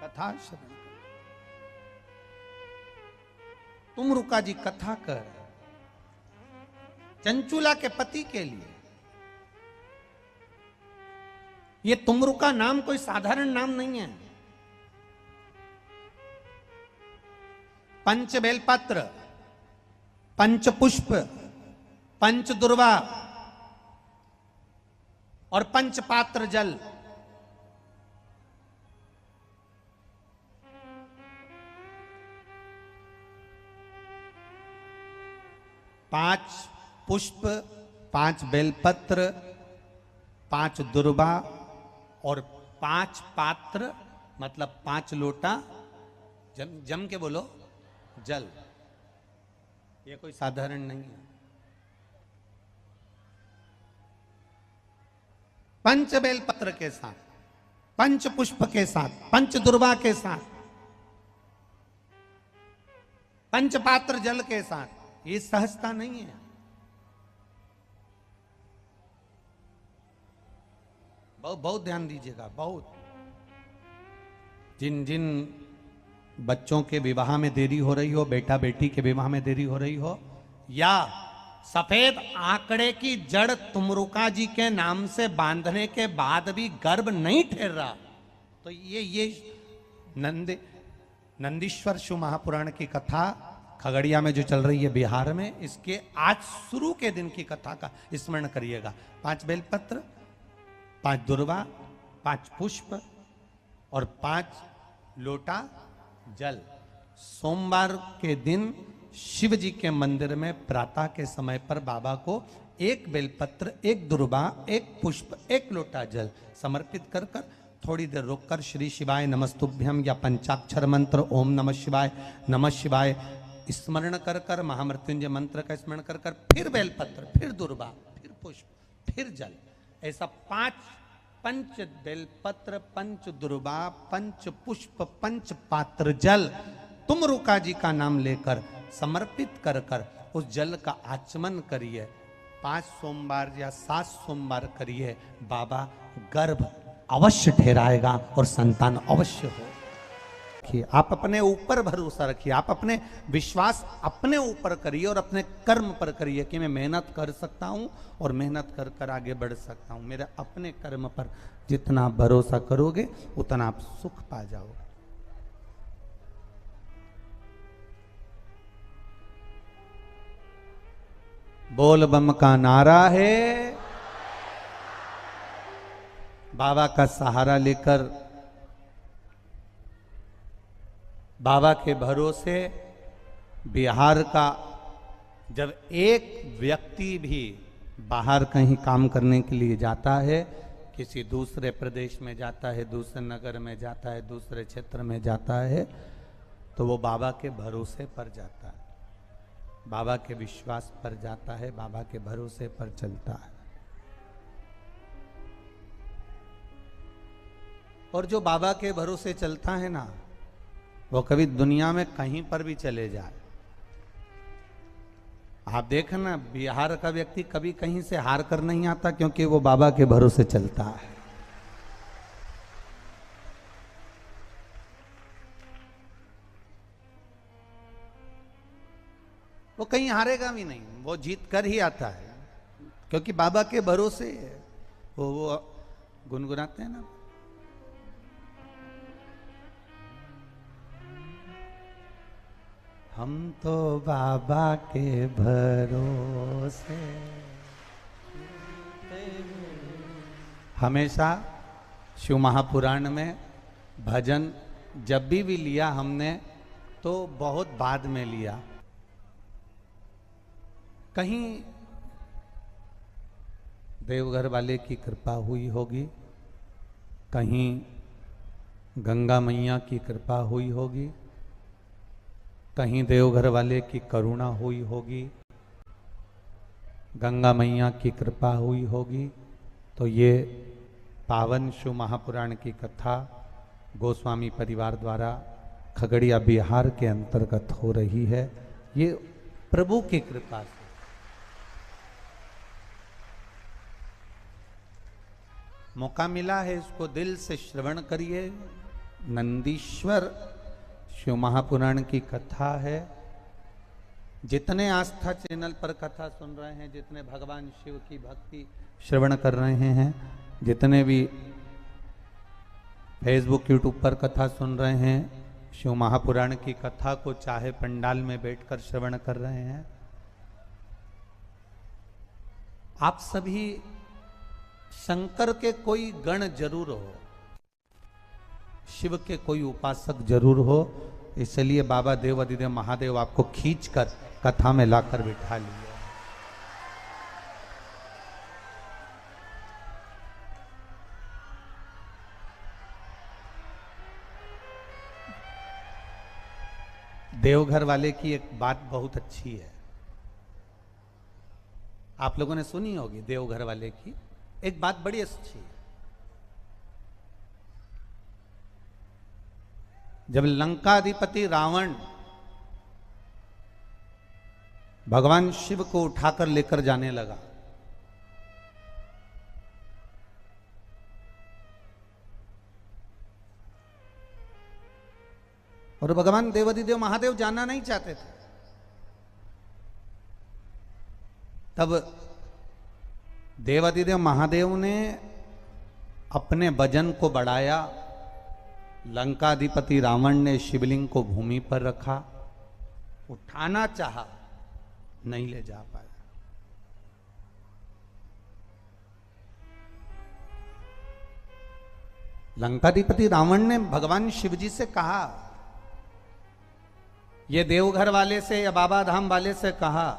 कथा श्रवण। तुम रुका जी कथा कर, चंचूला के पति के लिए। ये तुमरुका नाम कोई साधारण नाम नहीं है। पंच बेलपत्र, पंच पुष्प, पंच दुर्वा और पंच पात्र जल, पांच पुष्प, 5 बेलपत्र, 5 दुर्वा और 5 पात्र, मतलब 5 लोटा जम के बोलो जल। ये कोई साधारण नहीं है। पंच बेलपत्र के साथ, पंच पुष्प के साथ, पंच दुर्वा के साथ, पंच पात्र जल के साथ, ये सहजता नहीं है। बहुत ध्यान दीजिएगा। बहुत जिन जिन बच्चों के विवाह में देरी हो रही हो, बेटा बेटी के विवाह में देरी हो रही हो, या सफेद आंकड़े की जड़ तुमरुका जी के नाम से बांधने के बाद भी गर्भ नहीं ठहर रहा, तो ये नंदे नंदीश्वर शिव महापुराण की कथा खगड़िया में जो चल रही है बिहार में, इसके आज शुरू के दिन की कथा का स्मरण करिएगा। 5 बेलपत्र, 5 दुर्वा, 5 पुष्प और 5 लोटा जल। सोमवार के दिन शिव जी के मंदिर में प्रातः के समय पर बाबा को 1 बेलपत्र, 1 दुर्वा, 1 पुष्प, 1 लोटा जल समर्पित कर कर थोड़ी देर रुककर श्री शिवाय नमस्तुभ्यम या पंचाक्षर मंत्र ओम नमः शिवाय स्मरण कर कर, महामृत्युंजय मंत्र का स्मरण कर कर, फिर बेलपत्र, फिर दुर्वा, फिर पुष्प, फिर जल, ऐसा 5 बेलपत्र, 5 दुर्वा, 5 पुष्प, 5 पात्र जल तुम रुका जी का नाम लेकर समर्पित कर कर उस जल का आचमन करिए। 5 सोमवार या 7 सोमवार करिए, बाबा गर्भ अवश्य ठहराएगा और संतान अवश्य हो। आप अपने ऊपर भरोसा रखिए, आप अपने विश्वास अपने ऊपर करिए और अपने कर्म पर करिए कि मैं मेहनत कर सकता हूं और मेहनत कर कर आगे बढ़ सकता हूं। मेरे अपने कर्म पर जितना भरोसा करोगे उतना आप सुख पा जाओगे। बोल बम का नारा है, बाबा का सहारा लेकर, बाबा के भरोसे बिहार का जब एक व्यक्ति भी बाहर कहीं काम करने के लिए जाता है, किसी दूसरे प्रदेश में जाता है, दूसरे नगर में जाता है, दूसरे क्षेत्र में जाता है, तो वो बाबा के भरोसे पर जाता है, बाबा के विश्वास पर जाता है, बाबा के भरोसे पर चलता है। और जो बाबा के भरोसे चलता है ना, वो कभी दुनिया में कहीं पर भी चले जाए। आप देखना, बिहार का व्यक्ति कभी कहीं से हार कर नहीं आता, क्योंकि वो बाबा के भरोसे चलता है। वो कहीं हारेगा भी नहीं, वो जीत कर ही आता है, क्योंकि बाबा के भरोसे वो गुनगुनाते हैं ना, हम तो बाबा के भरोसे। हमेशा शिव महापुराण में भजन जब भी लिया हमने तो बहुत बाद में लिया। कहीं देवघर वाले की कृपा हुई होगी, कहीं गंगा मैया की कृपा हुई होगी, कहीं देवघर वाले की करुणा हुई होगी, गंगा मैया की कृपा हुई होगी। तो ये पावन शिव महापुराण की कथा गोस्वामी परिवार द्वारा खगड़िया बिहार के अंतर्गत हो रही है। ये प्रभु की कृपा से। मौका मिला है, इसको दिल से श्रवण करिए। नंदीश्वर शिव महापुराण की कथा है। जितने आस्था चैनल पर कथा सुन रहे हैं, जितने भगवान शिव की भक्ति श्रवण कर रहे हैं, जितने भी फेसबुक यूट्यूब पर कथा सुन रहे हैं, शिव महापुराण की कथा को चाहे पंडाल में बैठकर श्रवण कर रहे हैं, आप सभी शंकर के कोई गण जरूर हो, शिव के कोई उपासक जरूर हो। इसलिए बाबा देव अधिदेव महादेव आपको खींचकर कथा में लाकर बिठा लिया। देवघर वाले की एक बात बहुत अच्छी है, आप लोगों ने सुनी होगी। देवघर वाले की एक बात बड़ी अच्छी है। जब लंकाधिपति रावण भगवान शिव को उठाकर लेकर जाने लगा, और भगवान देवाधिदेव महादेव जाना नहीं चाहते थे, तब देवाधिदेव महादेव ने अपने वजन को बढ़ाया लंकाधिपति रावण ने शिवलिंग को भूमि पर रखा, उठाना चाहा, नहीं ले जा पाया। लंकाधिपति रावण ने भगवान शिव जी से कहा, ये देवघर वाले से या बाबा धाम वाले से कहा,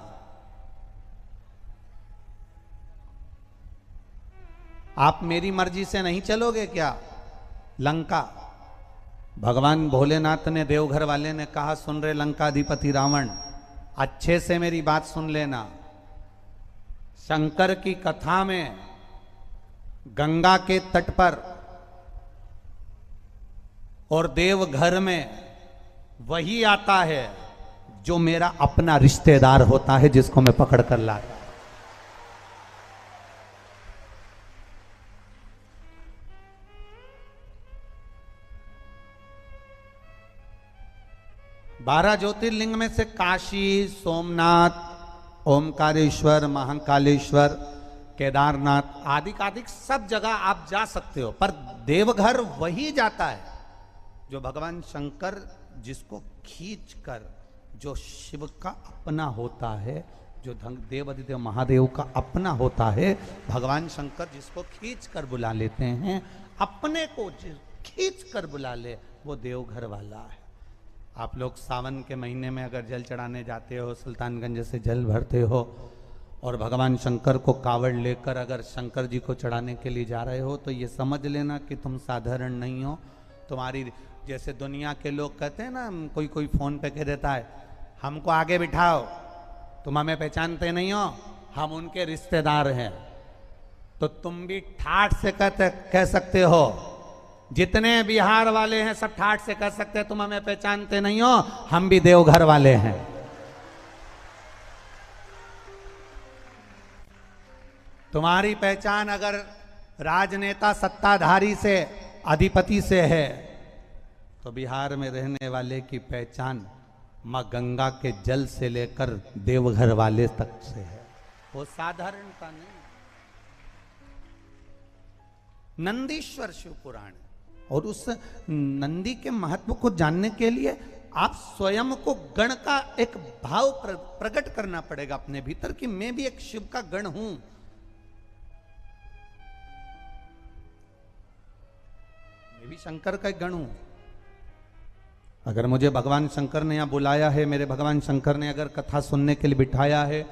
आप मेरी मर्जी से नहीं चलोगे क्या लंका? भगवान भोलेनाथ ने देवघर वाले ने कहा, सुन रहे लंकाधिपति रावण, अच्छे से मेरी बात सुन लेना। शंकर की कथा में गंगा के तट पर और देवघर में वही आता है जो मेरा अपना रिश्तेदार होता है, जिसको मैं पकड़ कर लाता। 12 ज्योतिर्लिंग में से काशी, सोमनाथ, ओमकारेश्वर, महाकालेश्वर, केदारनाथ आदि सब जगह आप जा सकते हो, पर देवघर वही जाता है जो भगवान शंकर जिसको खींच कर, जो शिव का अपना होता है, जो देवाधिदेव महादेव का अपना होता है, भगवान शंकर जिसको खींच कर बुला लेते हैं, अपने को खींच कर बुला ले, वो देवघर वाला है। आप लोग सावन के महीने में अगर जल चढ़ाने जाते हो, सुल्तानगंज से जल भरते हो और भगवान शंकर को कावड़ लेकर अगर शंकर जी को चढ़ाने के लिए जा रहे हो, तो ये समझ लेना कि तुम साधारण नहीं हो। तुम्हारी जैसे दुनिया के लोग कहते हैं ना, कोई फोन पे कह देता है, हमको आगे बिठाओ, तुम हमें पहचानते नहीं हो, हम उनके रिश्तेदार हैं, तो तुम भी ठाठ से कह सकते हो, जितने बिहार वाले हैं सब ठाठ से कह सकते हैं, तुम हमें पहचानते नहीं हो, हम भी देवघर वाले हैं। तुम्हारी पहचान अगर राजनेता सत्ताधारी से, अधिपति से है, तो बिहार में रहने वाले की पहचान मां गंगा के जल से लेकर देवघर वाले तक से है, वो साधारणता नहीं। नंदीश्वर शिव पुराण, और उस नंदी के महत्व को जानने के लिए आप स्वयं को गण का एक भाव प्रकट करना पड़ेगा अपने भीतर कि मैं भी एक शिव का गण हूं। मैं भी शंकर का एक गण हूं। अगर मुझे भगवान शंकर ने यहां बुलाया है, मेरे भगवान शंकर ने अगर कथा सुनने के लिए बिठाया है,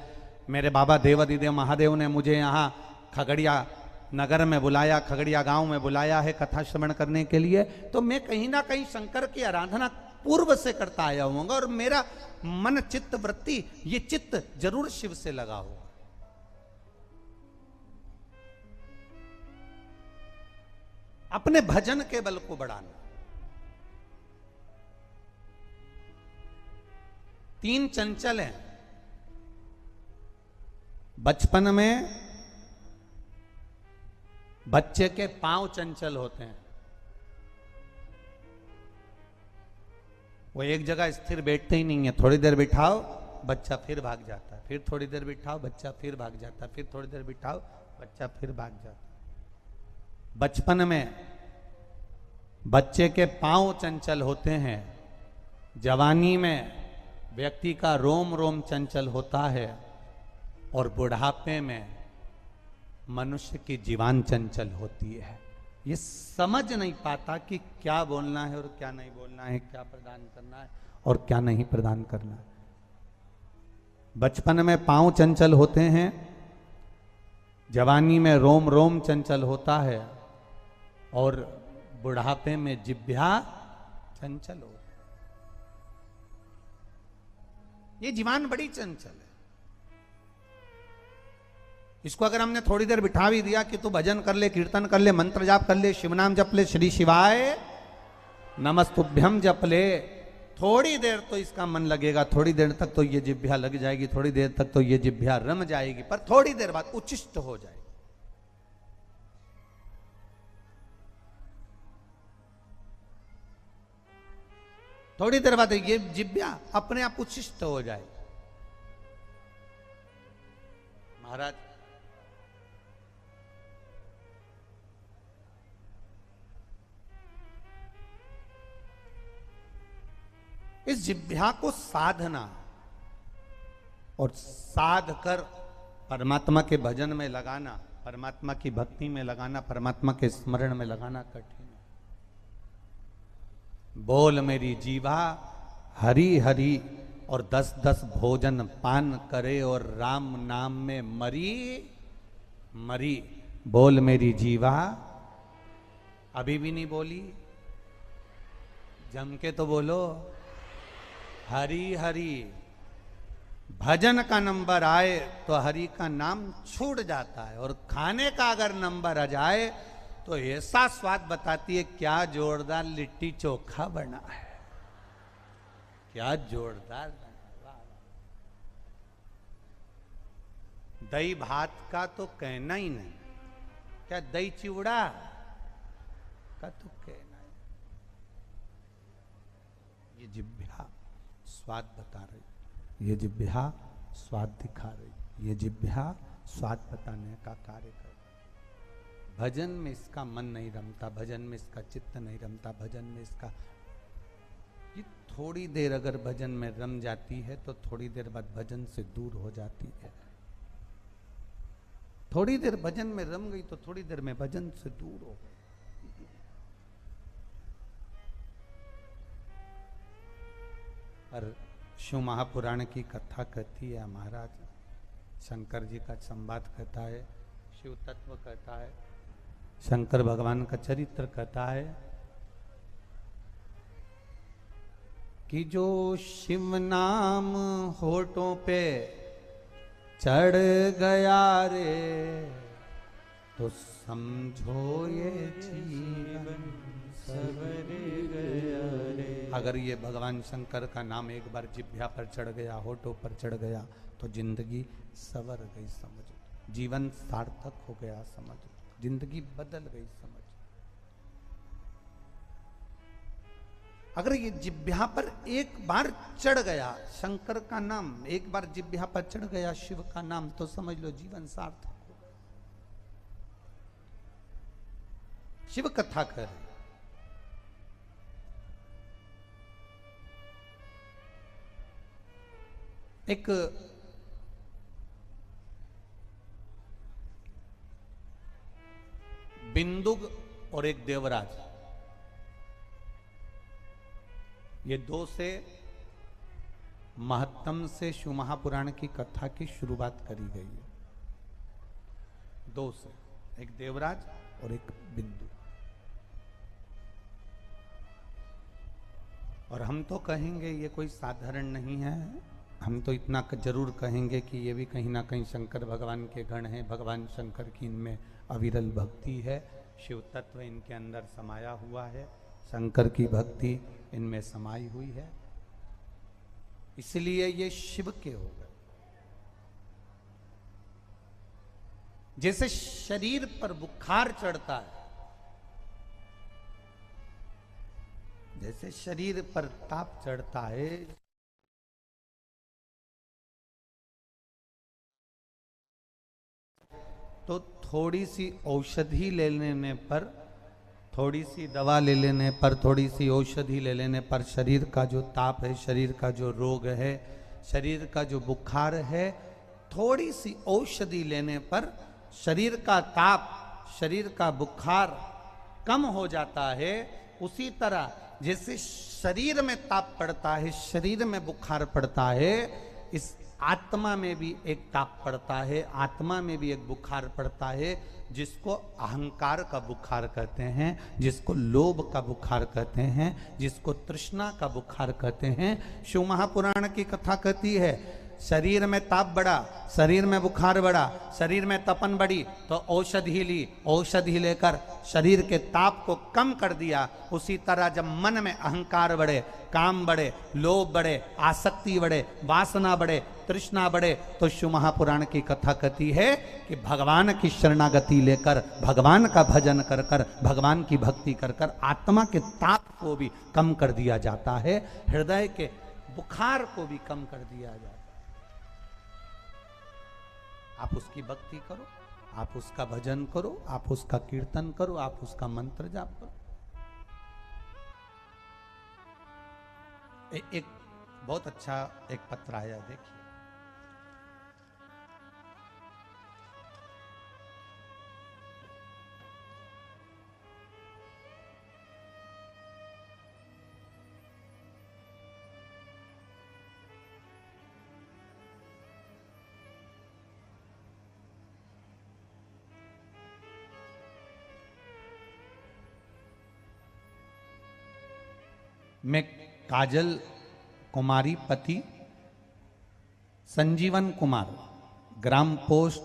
मेरे बाबा देवाधिदेव महादेव ने मुझे यहां खगड़िया नगर में बुलाया, खगड़िया गांव में बुलाया है कथा श्रवण करने के लिए, तो मैं कहीं ना कहीं शंकर की आराधना पूर्व से करता आया हूंगा और मेरा मन, चित्त, वृत्ति, ये चित्त जरूर शिव से लगा होगा। अपने भजन के बल को बढ़ाना। 3 चंचल हैं। बचपन में बच्चे के पांव चंचल होते हैं, वो एक जगह स्थिर बैठते ही नहीं है। थोड़ी देर बिठाओ, बच्चा फिर भाग जाता है, फिर थोड़ी देर बिठाओ, बच्चा फिर भाग जाता है, फिर थोड़ी देर बिठाओ, बच्चा फिर भाग जाता है। बचपन में बच्चे के पांव चंचल होते हैं, जवानी में व्यक्ति का रोम रोम चंचल होता है, और बुढ़ापे में मनुष्य की जीवान चंचल होती है। ये समझ नहीं पाता कि क्या बोलना है और क्या नहीं बोलना है, क्या प्रदान करना है और क्या नहीं प्रदान करना है। बचपन में पांव चंचल होते हैं, जवानी में रोम रोम चंचल होता है, और बुढ़ापे में जिह्वा चंचल होता है। ये जीवान बड़ी चंचल है। इसको अगर हमने थोड़ी देर बिठा भी दिया कि तू भजन कर ले, कीर्तन कर ले, मंत्र जाप कर ले, शिव नाम जप ले, श्री शिवाय नमस्तुभ्यम जप ले, थोड़ी देर तो इसका मन लगेगा, थोड़ी देर तक तो ये जिह्वा लग जाएगी, थोड़ी देर तक तो ये जिह्वा रम जाएगी, पर थोड़ी देर बाद उच्छिष्ट हो जाएगी। थोड़ी देर बाद ये जिह्वा अपने आप उच्छिष्ट हो जाए। महाराज, इस जिह्वा को साधना और साध कर परमात्मा के भजन में लगाना, परमात्मा की भक्ति में लगाना, परमात्मा के स्मरण में लगाना कठिन है। बोल मेरी जीवा हरि हरि और 10-10 भोजन पान करे और राम नाम में मरी मरी। बोल मेरी जीवा, अभी भी नहीं बोली, जम के तो बोलो। हरि हरि, भजन का नंबर आए तो हरि का नाम छूट जाता है, और खाने का अगर नंबर आ जाए तो ऐसा स्वाद बताती है, क्या जोरदार लिट्टी चोखा बना है, क्या जोरदार बना। दही भात का तो कहना ही नहीं, क्या दही चिवड़ा का तो कहना ही। ये जिह्वा स्वाद बता रही, ये जिह्वा स्वाद दिखा रही, ये जिह्वा स्वाद बताने का कार्य कर रही। भजन में इसका मन नहीं रमता, भजन में इसका चित्त नहीं रमता, भजन में इसका, ये थोड़ी देर अगर भजन में रम जाती है तो थोड़ी देर बाद भजन से दूर हो जाती है। थोड़ी देर भजन में रम गई तो थोड़ी देर में भजन से दूर हो गई। और शिव महापुराण की कथा कहती है महाराज, शंकर जी का संवाद कहता है, शिव तत्व कहता है, शंकर भगवान का चरित्र कहता है कि जो शिव नाम होठों पे चढ़ गया रे, तो समझो ये जीवन सवर गया रे। अगर ये भगवान शंकर का नाम एक बार जिह्वा पर चढ़ गया, होठों पर चढ़ गया, तो जिंदगी सवर गई समझो, जीवन सार्थक हो गया समझो, जिंदगी बदल गई समझो। अगर ये जिह्वा पर एक बार चढ़ गया शंकर का नाम, एक बार जिह्वा पर चढ़ गया शिव का नाम, तो समझ लो जीवन सार्थक हो गया। शिव कथा कर एक बिंदुक और एक देवराज, ये दो से महत्तम से शिव महापुराण की कथा की शुरुआत करी गई है। दो से, एक देवराज और एक बिंदु। और हम तो कहेंगे ये कोई साधारण नहीं है, हम तो इतना जरूर कहेंगे कि ये भी कहीं ना कहीं शंकर भगवान के गण हैं, भगवान शंकर की इनमें अविरल भक्ति है, शिव तत्व इनके अंदर समाया हुआ है, शंकर की भक्ति इनमें समाई हुई है, इसलिए ये शिव के हो गए। जैसे शरीर पर बुखार चढ़ता है, जैसे शरीर पर ताप चढ़ता है, तो थोड़ी सी औषधि ले लेने पर, थोड़ी सी दवा ले लेने पर, थोड़ी सी औषधि ले लेने पर शरीर का जो ताप है, शरीर का जो रोग है, शरीर का जो बुखार है, थोड़ी सी औषधि लेने पर शरीर का ताप, शरीर का बुखार कम हो जाता है। उसी तरह जैसे शरीर में ताप पड़ता है, शरीर में बुखार पड़ता है, इस आत्मा में भी एक ताप पड़ता है, आत्मा में भी एक बुखार पड़ता है, जिसको अहंकार का बुखार कहते हैं, जिसको लोभ का बुखार कहते हैं, जिसको तृष्णा का बुखार कहते हैं। शिव महापुराण की कथा कहती है, शरीर में ताप बढ़ा, शरीर में बुखार बढ़ा, शरीर में तपन बढ़ी, तो औषधि ली, औषधि लेकर शरीर के ताप को कम कर दिया। उसी तरह जब मन में अहंकार बढ़े, काम बढ़े, लोभ बढ़े, आसक्ति बढ़े, वासना बढ़े, तृष्णा बढ़े, तो शिव महापुराण की कथा कहती है कि भगवान की शरणागति लेकर, भगवान का भजन कर कर, भगवान की भक्ति कर कर आत्मा के ताप को भी कम कर दिया जाता है, हृदय के बुखार को भी कम कर दिया जाता है। आप उसकी भक्ति करो, आप उसका भजन करो, आप उसका कीर्तन करो, आप उसका मंत्र जाप करो। एक बहुत अच्छा एक पत्र आया, देखिए। मैं काजल कुमारी पति संजीवन कुमार, ग्राम पोस्ट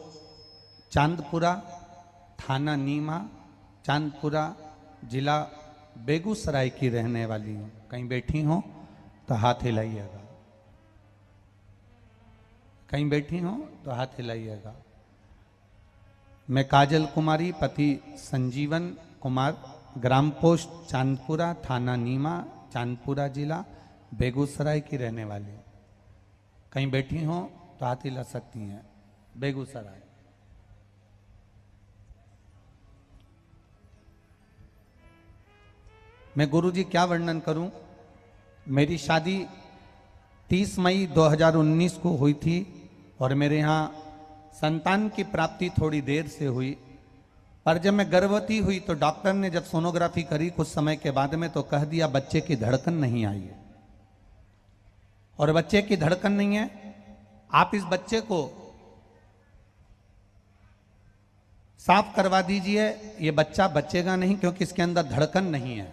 चांदपुरा, थाना नीमा, चांदपुरा, जिला बेगूसराय की रहने वाली हूँ। कहीं बैठी हो तो हाथ हिलाइएगा, कहीं बैठी हो तो हाथ हिलाइएगा। मैं काजल कुमारी पति संजीवन कुमार, ग्राम पोस्ट चांदपुरा, थाना नीमा, चांदपुरा, जिला बेगूसराय की रहने वाली। कहीं बैठी हो तो हाथ हिला सकती हैं। बेगूसराय। मैं गुरुजी क्या वर्णन करूं। मेरी शादी 30 मई 2019 को हुई थी और मेरे यहाँ संतान की प्राप्ति थोड़ी देर से हुई। पर जब मैं गर्भवती हुई तो डॉक्टर ने जब सोनोग्राफी करी कुछ समय के बाद में तो कह दिया बच्चे की धड़कन नहीं आई है। और बच्चे की धड़कन नहीं है, आप इस बच्चे को साफ करवा दीजिए, ये बच्चा बचेगा नहीं क्योंकि इसके अंदर धड़कन नहीं है।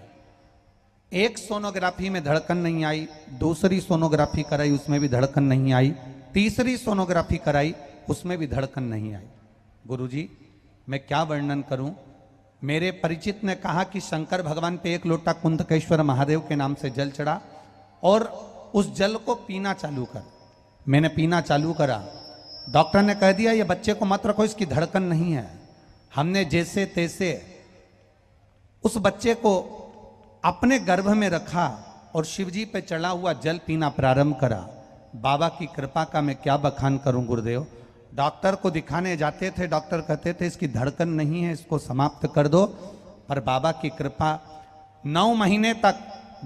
एक सोनोग्राफी में धड़कन नहीं आई, दूसरी सोनोग्राफी कराई उसमें भी धड़कन नहीं आई, तीसरी सोनोग्राफी कराई उसमें भी धड़कन नहीं आई। गुरुजी मैं क्या वर्णन करूं। मेरे परिचित ने कहा कि शंकर भगवान पे एक लोटा कुंतकेश्वर महादेव के नाम से जल चढ़ा और उस जल को पीना चालू कर। मैंने पीना चालू करा, डॉक्टर ने कह दिया ये बच्चे को मत रखो, इसकी धड़कन नहीं है। हमने जैसे तैसे उस बच्चे को अपने गर्भ में रखा और शिवजी पे चढ़ा हुआ जल पीना प्रारंभ करा। बाबा की कृपा का मैं क्या बखान करूं गुरुदेव। डॉक्टर को दिखाने जाते थे, डॉक्टर कहते थे इसकी धड़कन नहीं है, इसको समाप्त कर दो। पर बाबा की कृपा 9 महीने तक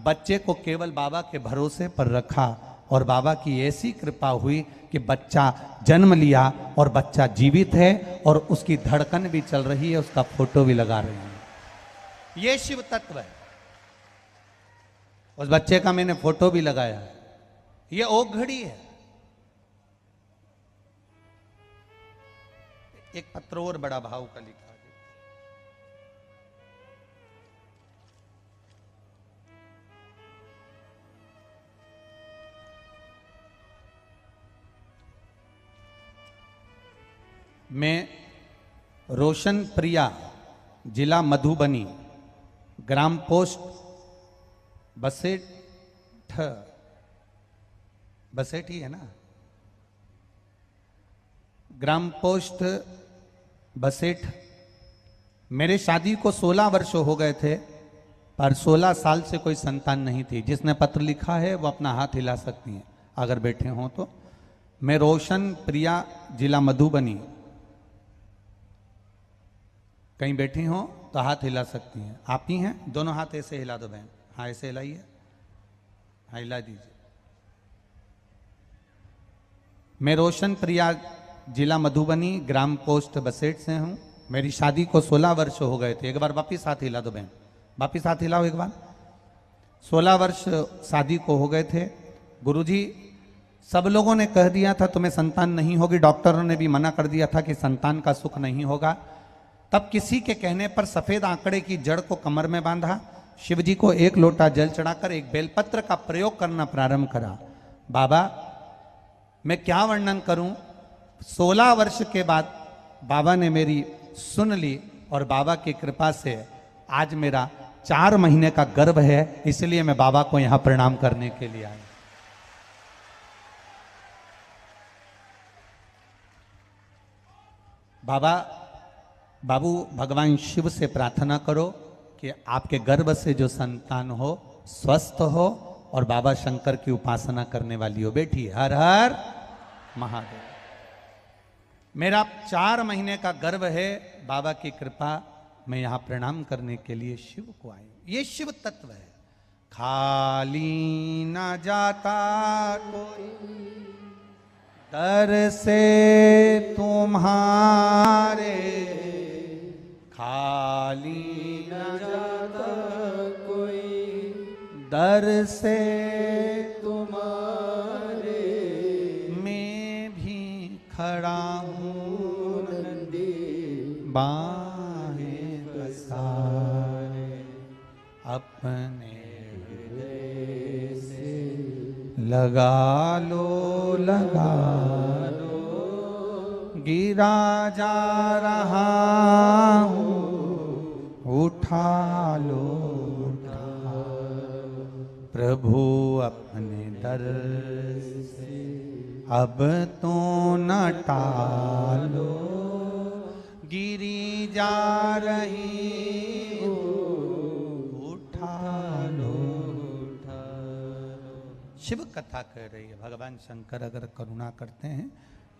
बच्चे को केवल बाबा के भरोसे पर रखा और बाबा की ऐसी कृपा हुई कि बच्चा जन्म लिया और बच्चा जीवित है और उसकी धड़कन भी चल रही है, उसका फोटो भी लगा रही है। ये शिव तत्व है। उस बच्चे का मैंने फोटो भी लगाया है। ये ओक घड़ी है। एक पत्र और बड़ा भाव का लिखा है। मैं रोशन प्रिया, जिला मधुबनी, ग्राम पोस्ट बसेठ ही है ना, ग्राम पोस्ट बसेठ। मेरे शादी को 16 वर्ष हो गए थे पर 16 साल से कोई संतान नहीं थी। जिसने पत्र लिखा है वो अपना हाथ हिला सकती हैं अगर बैठे हों तो। मैं रोशन प्रिया, जिला मधुबनी। कहीं बैठी हो तो हाथ हिला सकती हैं। आप ही हैं, दोनों हाथ ऐसे हिला दो बहन। हाँ ऐसे हिलाइए, हाँ हिला दीजिए। मैं रोशन प्रिया, जिला मधुबनी, ग्राम पोस्ट बसेठ से हूँ। मेरी शादी को 16 वर्ष हो गए थे। एक बार वापिस हाथ हिला दो बहन, वापिस हाथ हिलाओ एक बार। 16 वर्ष शादी को हो गए थे। गुरुजी सब लोगों ने कह दिया था तुम्हें संतान नहीं होगी, डॉक्टरों ने भी मना कर दिया था कि संतान का सुख नहीं होगा। तब किसी के कहने पर सफेद आंकड़े की जड़ को कमर में बांधा, शिवजी को एक लोटा जल चढ़ाकर एक बेलपत्र का प्रयोग करना प्रारंभ करा। बाबा मैं क्या वर्णन करूं। 16 वर्ष के बाद बाबा ने मेरी सुन ली और बाबा की कृपा से आज मेरा 4 महीने का गर्भ है। इसलिए मैं बाबा को यहां प्रणाम करने के लिए आया। बाबू भगवान शिव से प्रार्थना करो कि आपके गर्भ से जो संतान हो स्वस्थ हो और बाबा शंकर की उपासना करने वाली हो। बेटी हर हर महादेव। मेरा 4 महीने का गर्भ है। बाबा की कृपा, मैं यहां प्रणाम करने के लिए शिव को आई। ये शिव तत्व है। खाली न जाता कोई दर से तुम्हारे, खाली न जाता कोई दर से तुम्हारे, मैं भी खड़ा हूँ नंदी बाहें पसारे, अपने लगा लो गिरा जा रहा हूँ, उठा लो प्रभु अपने दर से, अब तो न टालो, गिरी जा रही हूँ, उठा लो। शिव कथा कह रही है। भगवान शंकर अगर करुणा करते हैं,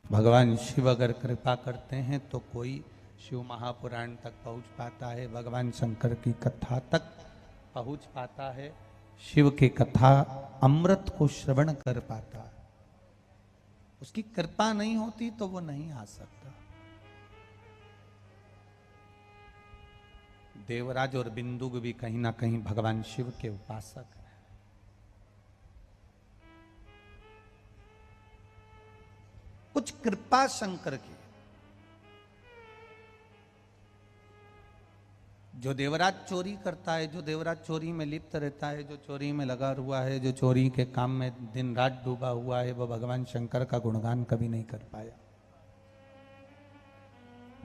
भगवान शिव अगर कृपा करते हैं तो कोई शिव महापुराण तक पहुंच पाता है, भगवान शंकर की कथा तक पहुंच पाता है, शिव की कथा अमृत को श्रवण कर पाता है। उसकी कृपा नहीं होती तो वो नहीं आ सकता। देवराज और बिंदुक भी कहीं ना कहीं भगवान शिव के उपासक हैं। कुछ कृपा शंकर की, जो देवराज चोरी करता है, जो देवराज चोरी में लिप्त रहता है, जो चोरी में लगा हुआ है, जो चोरी के काम में दिन रात डूबा हुआ है, वो भगवान शंकर का गुणगान कभी नहीं कर पाया,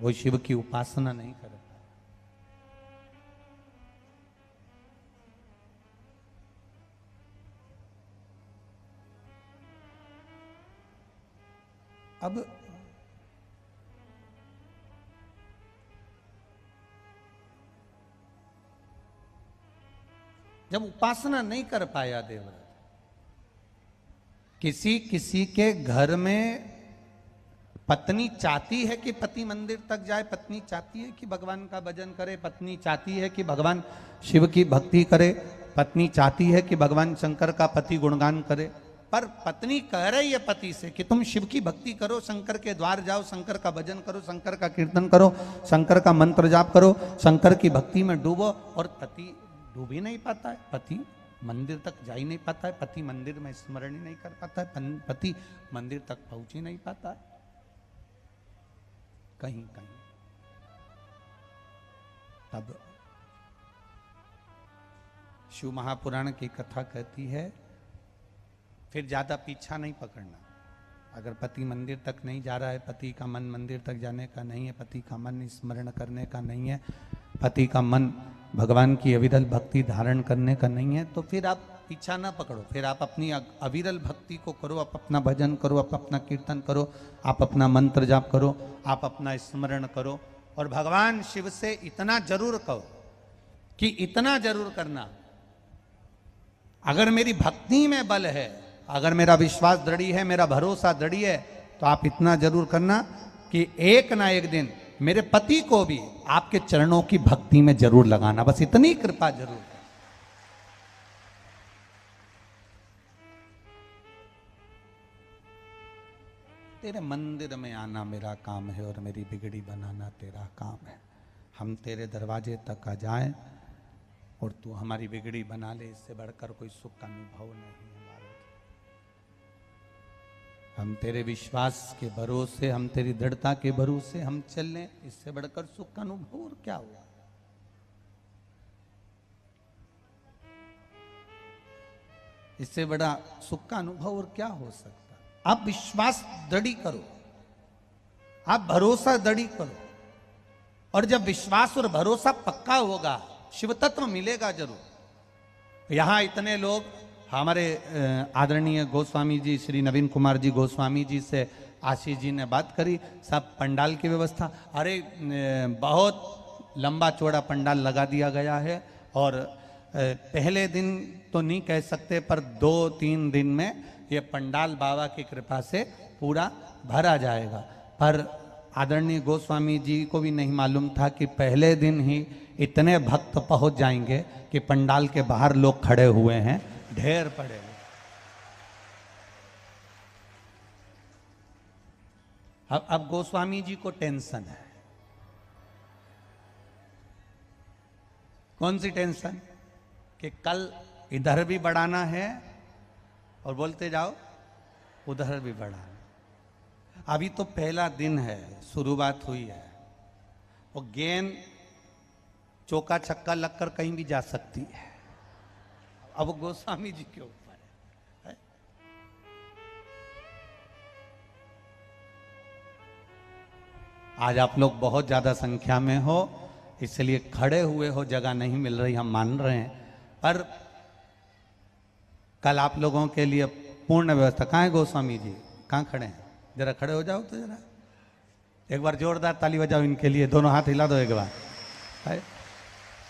वो शिव की उपासना नहीं कर पाया। अब जब उपासना नहीं कर पाया देवराज, किसी के घर में पत्नी चाहती है कि पति मंदिर तक जाए, पत्नी चाहती है कि भगवान का भजन करे, पत्नी चाहती है कि भगवान शिव की भक्ति करे, पत्नी चाहती है कि भगवान शंकर का पति गुणगान करे, पर पत्नी कह रही है पति से कि तुम शिव की भक्ति करो, शंकर के द्वार जाओ, शंकर का भजन करो, शंकर का कीर्तन करो, शंकर का मंत्र जाप करो, शंकर की भक्ति में डूबो, और पति डूब ही नहीं पाता है, पति मंदिर तक जा ही नहीं पाता है, पति मंदिर में स्मरण ही नहीं कर पाता है, पति मंदिर तक पहुंच ही नहीं पाता है। कहीं कहीं तब शिव महापुराण की कथा कहती है, फिर ज्यादा पीछा नहीं पकड़ना। अगर पति मंदिर तक नहीं जा रहा है, पति का मन मंदिर तक जाने का नहीं है, पति का मन स्मरण करने का नहीं है, पति का मन भगवान की अविरल भक्ति धारण करने का नहीं है, तो फिर आप पीछा ना पकड़ो, फिर आप अपनी अविरल भक्ति को करो, आप अपना भजन करो, आप अपना कीर्तन करो, आप अपना मंत्र जाप करो, आप अपना स्मरण करो, और भगवान शिव से इतना जरूर कहो कि इतना जरूर करना, अगर मेरी भक्ति में बल है, अगर मेरा विश्वास दृढ़ी है, मेरा भरोसा दृढ़ी है, तो आप इतना जरूर करना कि एक ना एक दिन मेरे पति को भी आपके चरणों की भक्ति में जरूर लगाना, बस इतनी कृपा जरूर। तेरे मंदिर में आना मेरा काम है और मेरी बिगड़ी बनाना तेरा काम है। हम तेरे दरवाजे तक आ जाएं और तू हमारी बिगड़ी बना ले, इससे बढ़कर कोई सुख का अनुभव नहीं है हमारे। हम तेरे विश्वास के भरोसे, हम तेरी दृढ़ता के भरोसे हम चल लें, इससे बढ़कर सुख का अनुभव और क्या हुआ। इससे बड़ा सुख का अनुभव और क्या हो सकता। आप विश्वास दृढ़ी करो, आप भरोसा दृढ़ी करो, और जब विश्वास और भरोसा पक्का होगा, शिव तत्व मिलेगा जरूर। यहां इतने लोग, हमारे आदरणीय गोस्वामी जी श्री नवीन कुमार जी गोस्वामी जी से आशीष जी ने बात करी, सब पंडाल की व्यवस्था, अरे बहुत लंबा चौड़ा पंडाल लगा दिया गया है, और पहले दिन तो नहीं कह सकते, पर 2-3 दिन में ये पंडाल बाबा की कृपा से पूरा भरा जाएगा। पर आदरणीय गोस्वामी जी को भी नहीं मालूम था कि पहले दिन ही इतने भक्त पहुंच जाएंगे कि पंडाल के बाहर लोग खड़े हुए हैं, ढेर पड़े हुए। अब गोस्वामी जी को टेंशन है। कौन सी टेंशन? कि कल इधर भी बढ़ाना है और बोलते जाओ उधर भी बढ़ाना। अभी तो पहला दिन है, शुरुआत हुई है, और गेंद चौका छक्का लगकर कहीं भी जा सकती है। अब गोस्वामी जी के ऊपर है। आज आप लोग बहुत ज्यादा संख्या में हो, इसलिए खड़े हुए हो, जगह नहीं मिल रही, हम मान रहे हैं, पर कल आप लोगों के लिए पूर्ण व्यवस्था। कहाँ है गोस्वामी जी? कहाँ खड़े हैं? जरा खड़े हो जाओ तो जरा एक बार जोरदार ताली बजाओ इनके लिए, दोनों हाथ हिला दो एक बार। है?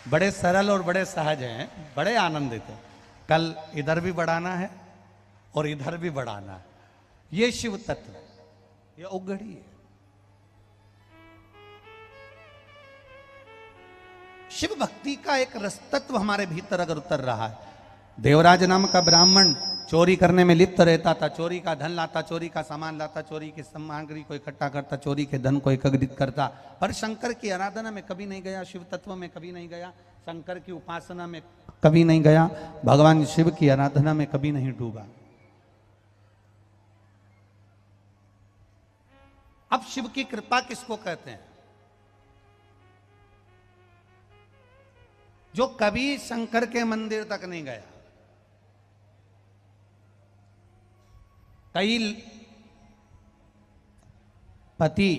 बड़े सरल और बड़े सहज हैं, बड़े आनंदित हैं। कल इधर भी बढ़ाना है और इधर भी बढ़ाना है। ये शिव तत्व, ये उगड़ी है। शिव भक्ति का एक रस तत्व हमारे भीतर अगर उतर रहा है। देवराज नाम का ब्राह्मण चोरी करने में लिप्त रहता था, चोरी का धन लाता, चोरी का सामान लाता, चोरी की सामग्री को इकट्ठा करता, चोरी के धन को एकत्रित करता, पर शंकर की आराधना में कभी नहीं गया, शिव तत्व में कभी नहीं गया, शंकर की उपासना में कभी नहीं गया, भगवान शिव की आराधना में कभी नहीं डूबा। अब शिव की कृपा किसको कहते हैं? जो कभी शंकर के मंदिर तक नहीं गया। कई पति,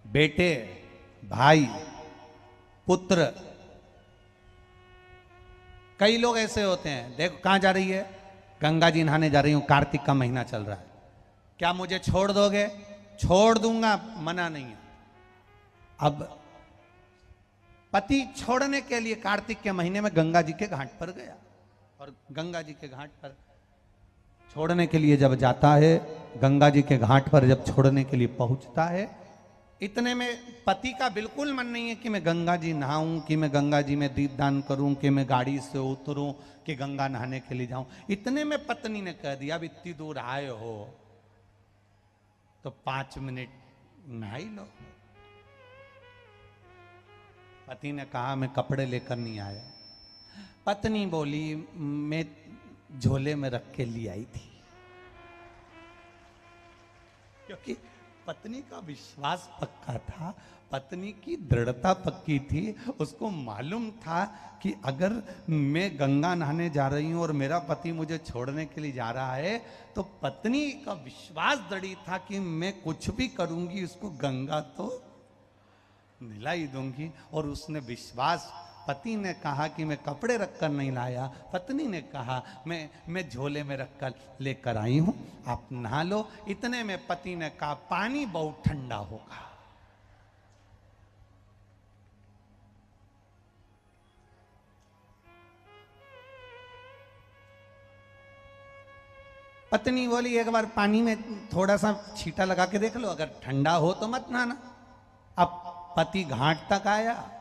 बेटे, भाई, पुत्र, कई लोग ऐसे होते हैं। देखो कहां जा रही है? गंगा जी नहाने जा रही हूं, कार्तिक का महीना चल रहा है, क्या मुझे छोड़ दोगे? छोड़ दूंगा, मना नहीं है। अब पति छोड़ने के लिए कार्तिक के महीने में गंगा जी के घाट पर गया, और गंगा जी के घाट पर छोड़ने के लिए जब जाता है, गंगा जी के घाट पर जब छोड़ने के लिए पहुंचता है, इतने में पति का बिल्कुल मन नहीं है कि मैं गंगा जी नहाऊं, कि मैं गंगा जी में दीपदान करूं, कि मैं गाड़ी से उतरूं, कि गंगा नहाने के लिए जाऊं। इतने में पत्नी ने कह दिया, अब इतनी दूर आए हो तो 5 मिनट नहा ही लो। पति ने कहा मैं कपड़े लेकर नहीं आया। पत्नी बोली मैं झोले में रख के ले आई थी, क्योंकि पत्नी का विश्वास पक्का था, पत्नी की दृढ़ता पक्की थी। उसको मालूम था कि अगर मैं गंगा नहाने जा रही हूं और मेरा पति मुझे छोड़ने के लिए जा रहा है, तो पत्नी का विश्वास दृढ़ था कि मैं कुछ भी करूंगी, उसको गंगा तो मिला ही दूंगी। और उसने विश्वास, पति ने कहा कि मैं कपड़े रखकर नहीं लाया, पत्नी ने कहा मैं झोले में रखकर लेकर आई हूं, आप नहा लो। इतने में पति ने कहा पानी बहुत ठंडा होगा। पत्नी बोली एक बार पानी में थोड़ा सा छींटा लगा के देख लो, अगर ठंडा हो तो मत नहाना। अब पति घाट तक आया,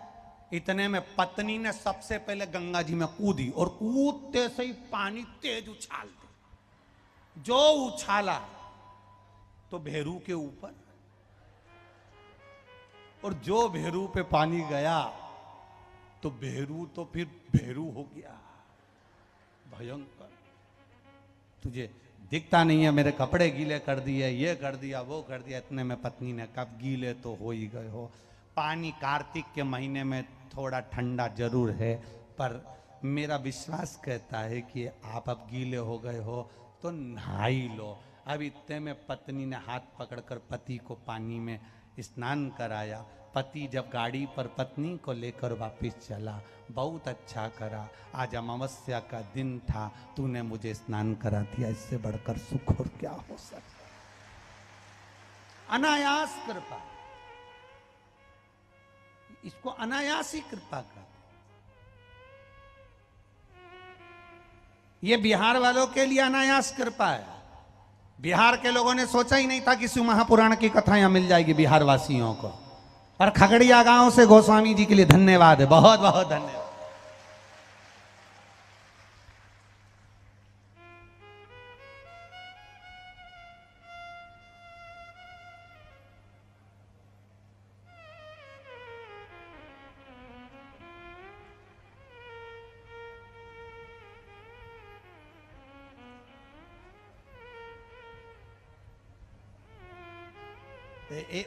इतने में पत्नी ने सबसे पहले गंगा जी में कूदी, और कूदते से ही पानी तेज उछाल दे। जो उछाला तो भेरू के ऊपर, और जो भेरू पे पानी गया तो भेरू तो फिर भेरू हो गया, भयंकर। तुझे दिखता नहीं है, मेरे कपड़े गीले कर दिए, ये कर दिया, वो कर दिया। इतने में पत्नी ने कहा गीले तो हो ही गए हो, पानी कार्तिक के महीने में थोड़ा ठंडा जरूर है, पर मेरा विश्वास कहता है कि आप अब गीले हो गए हो तो नहा ही लो। अब इतने में पत्नी ने हाथ पकड़कर पति को पानी में स्नान कराया। पति जब गाड़ी पर पत्नी को लेकर वापस चला, बहुत अच्छा करा, आज अमावस्या का दिन था, तूने मुझे स्नान करा दिया, इससे बढ़कर सुख और क्या हो सकता। अनायास कृपा, इसको अनायास ही कृपा कर। ये बिहार वालों के लिए अनायास कृपा है, बिहार के लोगों ने सोचा ही नहीं था कि शिव महापुराण की कथा यहां मिल जाएगी बिहार वासियों को। और खगड़िया गांव से गोस्वामी जी के लिए धन्यवाद है, बहुत बहुत धन्यवाद।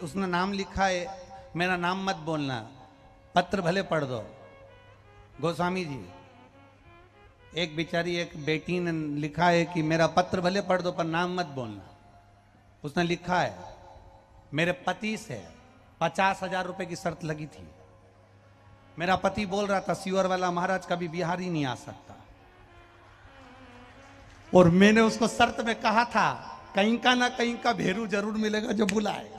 उसने नाम लिखा है, मेरा नाम मत बोलना, पत्र भले पढ़ दो। गोस्वामी जी, एक बेचारी एक बेटी ने लिखा है कि मेरा पत्र भले पढ़ दो पर नाम मत बोलना। उसने लिखा है, मेरे पति से 50,000 रुपए की शर्त लगी थी। मेरा पति बोल रहा था सीवर वाला महाराज कभी बिहार ही नहीं आ सकता, और मैंने उसको शर्त में कहा था कहीं का ना कहीं का भेरू जरूर मिलेगा जो बुलाएगा।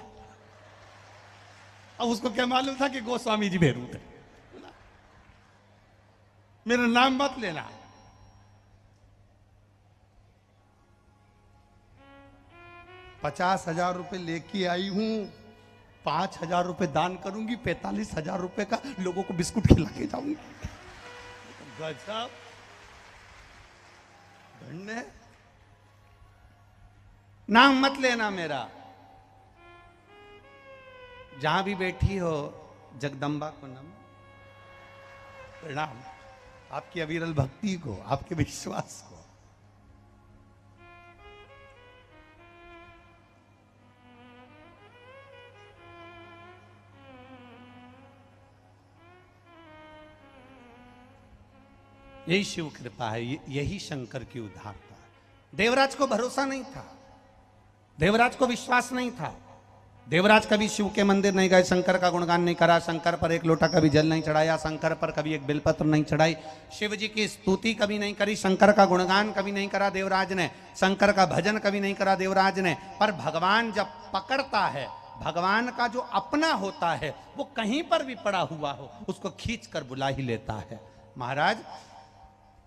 अब उसको क्या मालूम था कि गोस्वामी जी भेरू थे। मेरा नाम मत लेना। ₹50,000 रुपए लेके आई हूं, 5,000 रुपए दान करूंगी, 45,000 रुपए का लोगों को बिस्कुट खिला के जाऊंगी। गजब धन्य। नाम मत लेना मेरा। जहां भी बैठी हो जगदम्बा को नम प्रणाम, आपकी अविरल भक्ति को, आपके विश्वास को। यही शिव कृपा है, यही शंकर की उदारता है। देवराज को भरोसा नहीं था, देवराज को विश्वास नहीं था। देवराज कभी शिव के मंदिर नहीं गए, शंकर का गुणगान नहीं करा, शंकर पर एक लोटा कभी जल नहीं चढ़ाया, शंकर पर कभी एक बिलपत्र नहीं चढ़ाई, शिव जी की स्तुति कभी नहीं करी, शंकर का गुणगान कभी नहीं करा देवराज ने, शंकर का भजन कभी नहीं करा देवराज ने। पर भगवान जब पकड़ता है, भगवान का जो अपना होता है वो कहीं पर भी पड़ा हुआ हो उसको खींच कर बुला ही लेता है। महाराज,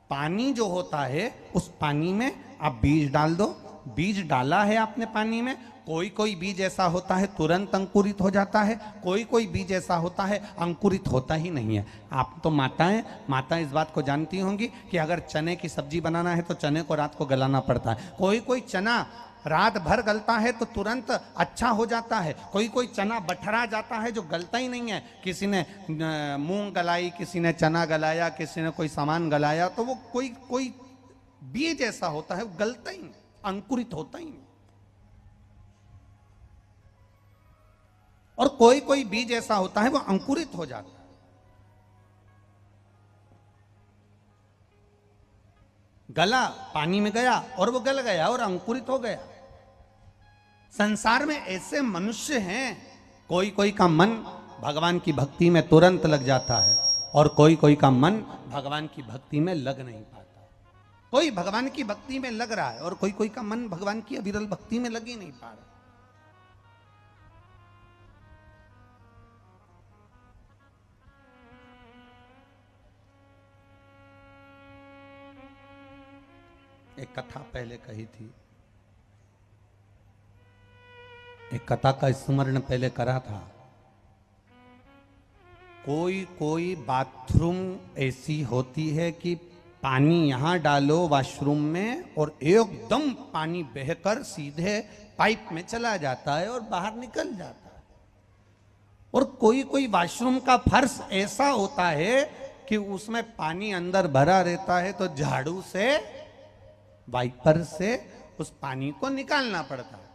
पानी जो होता है उस पानी में आप बीज डाल दो, बीज डाला है आपने पानी में, कोई कोई बीज ऐसा होता है तुरंत अंकुरित हो जाता है, कोई कोई बीज ऐसा होता है अंकुरित होता ही नहीं है। आप तो माताएं इस बात को जानती होंगी कि अगर चने की सब्जी बनाना है तो चने को रात को गलाना पड़ता है। कोई कोई चना रात भर गलता है तो तुरंत अच्छा हो जाता है, कोई कोई चना बठरा जाता है जो गलता ही नहीं है। किसी ने मूंग गलाई, किसी ने चना गलाया, किसी ने कोई सामान गलाया, तो वो कोई कोई बीज ऐसा होता है वो गलता ही नहीं, अंकुरित होता ही नहीं। और कोई कोई बीज ऐसा होता है वो अंकुरित हो जाता है। गला, पानी में गया और वो गल गया और अंकुरित हो गया। संसार में ऐसे मनुष्य हैं, कोई कोई का मन भगवान की भक्ति में तुरंत लग जाता है और कोई कोई का मन भगवान की भक्ति में लग नहीं पाता। कोई भगवान की भक्ति में लग रहा है और कोई कोई का मन भगवान की अविरल भक्ति में लग ही नहीं पा रहा। एक कथा पहले कही थी, एक कथा का स्मरण पहले करा था। कोई कोई बाथरूम ऐसी होती है कि पानी यहां डालो वॉशरूम में और एकदम पानी बहकर सीधे पाइप में चला जाता है और बाहर निकल जाता है। और कोई कोई वॉशरूम का फर्श ऐसा होता है कि उसमें पानी अंदर भरा रहता है तो झाड़ू से, वाइपर से उस पानी को निकालना पड़ता है।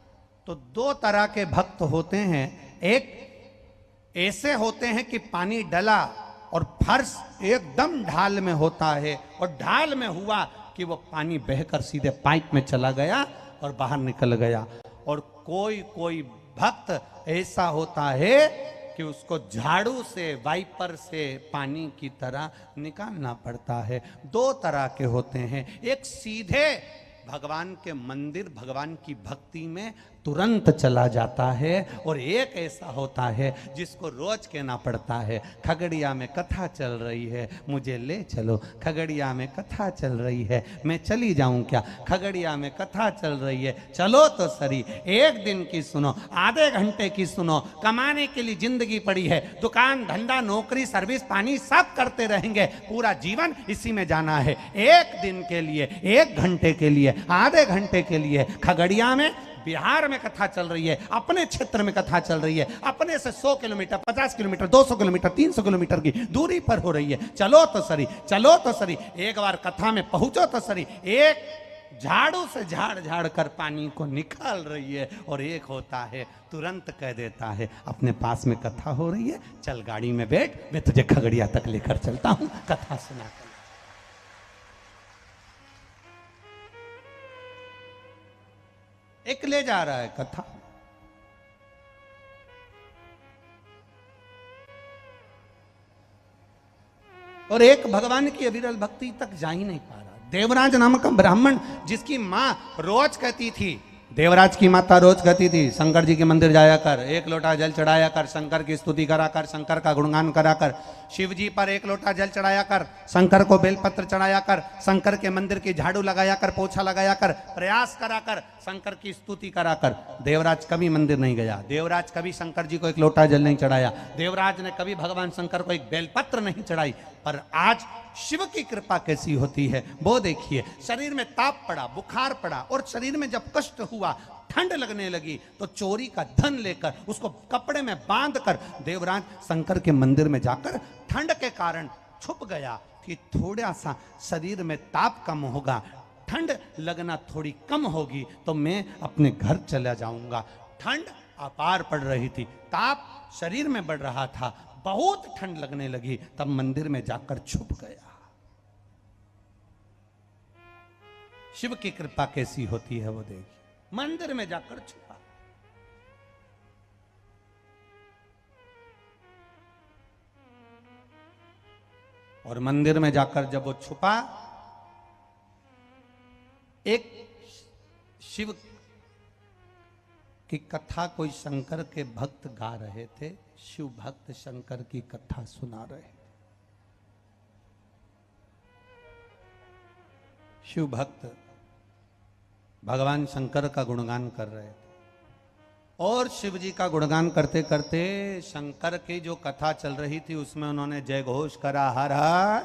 तो दो तरह के भक्त होते हैं, एक ऐसे होते हैं कि पानी डला और फर्श एकदम ढाल में होता है और ढाल में हुआ कि वो पानी बहकर सीधे पाइप में चला गया और बाहर निकल गया। और कोई कोई भक्त ऐसा होता है कि उसको झाड़ू से, वाइपर से पानी की तरह निकालना पड़ता है। दो तरह के होते हैं, एक सीधे भगवान के मंदिर, भगवान की भक्ति में तुरंत चला जाता है। और एक ऐसा होता है जिसको रोज कहना पड़ता है, खगड़िया में कथा चल रही है, मुझे ले चलो। खगड़िया में कथा चल रही है, मैं चली जाऊं क्या? खगड़िया में कथा चल रही है, चलो तो सही। एक दिन की सुनो, आधे घंटे की सुनो, कमाने के लिए जिंदगी पड़ी है, दुकान धंधा नौकरी सर्विस पानी सब करते रहेंगे, पूरा जीवन इसी में जाना है। एक दिन के लिए, एक घंटे के लिए, आधे घंटे के लिए खगड़िया में, बिहार में कथा चल रही है, अपने क्षेत्र में कथा चल रही है, अपने से 100 किलोमीटर 50 किलोमीटर 200 किलोमीटर 300 किलोमीटर की दूरी पर हो रही है, चलो तो सही, चलो तो सही। एक बार कथा में पहुंचो तो सही। एक झाड़ू से झाड़ झाड़ कर पानी को निकाल रही है, और एक होता है तुरंत कह देता है, अपने पास में कथा हो रही है, चल गाड़ी में बैठ, मैं तुझे खगड़िया तक लेकर चलता हूं, कथा सुना। एक ले जा रहा है कथा, और एक भगवान की अविरल भक्ति तक जा ही नहीं पा रहा। देवराज नामक ब्राह्मण, जिसकी मां रोज कहती थी, देवराज की माता रोज कहती थी, शंकर जी के मंदिर जाया कर, एक लोटा जल चढ़ाया कर, शंकर की स्तुति करा कर, शंकर का गुणगान करा कर, शिव जी पर एक लोटा जल चढ़ाया कर, शंकर को बेलपत्र चढ़ाया कर, शंकर के मंदिर की झाड़ू लगाया कर, पोछा लगाया कर, प्रयास करा कर, शंकर की स्तुति करा कर। देवराज कभी मंदिर नहीं गया, देवराज कभी शंकर जी को एक लोटा जल नहीं चढ़ाया, देवराज ने कभी भगवान शंकर को एक बेलपत्र नहीं चढ़ाई। पर आज शिव की कृपा कैसी होती है वो देखिए। शरीर में ताप पड़ा, बुखार पड़ा, और शरीर में जब कष्ट हुआ, ठंड लगने लगी, तो चोरी का धन लेकर उसको कपड़े में बांधकर देवराज शंकर के मंदिर में जाकर ठंड के कारण छुप गया कि थोड़ा सा शरीर में ताप कम होगा, ठंड लगना थोड़ी कम होगी तो मैं अपने घर चला जाऊंगा। ठंड अपार पड़ रही थी, ताप शरीर में बढ़ रहा था, बहुत ठंड लगने लगी, तब मंदिर में जाकर छुप गया। शिव की कृपा कैसी होती है वो देखिए, मंदिर में जाकर छुपा। और मंदिर में जाकर जब वो छुपा, एक शिव की कथा कोई शंकर के भक्त गा रहे थे, शिव भक्त शंकर की कथा सुना रहे थे। शिव भक्त भगवान शंकर का गुणगान कर रहे थे, और शिव जी का गुणगान करते करते शंकर की जो कथा चल रही थी उसमें उन्होंने जय घोष करा, हर हर।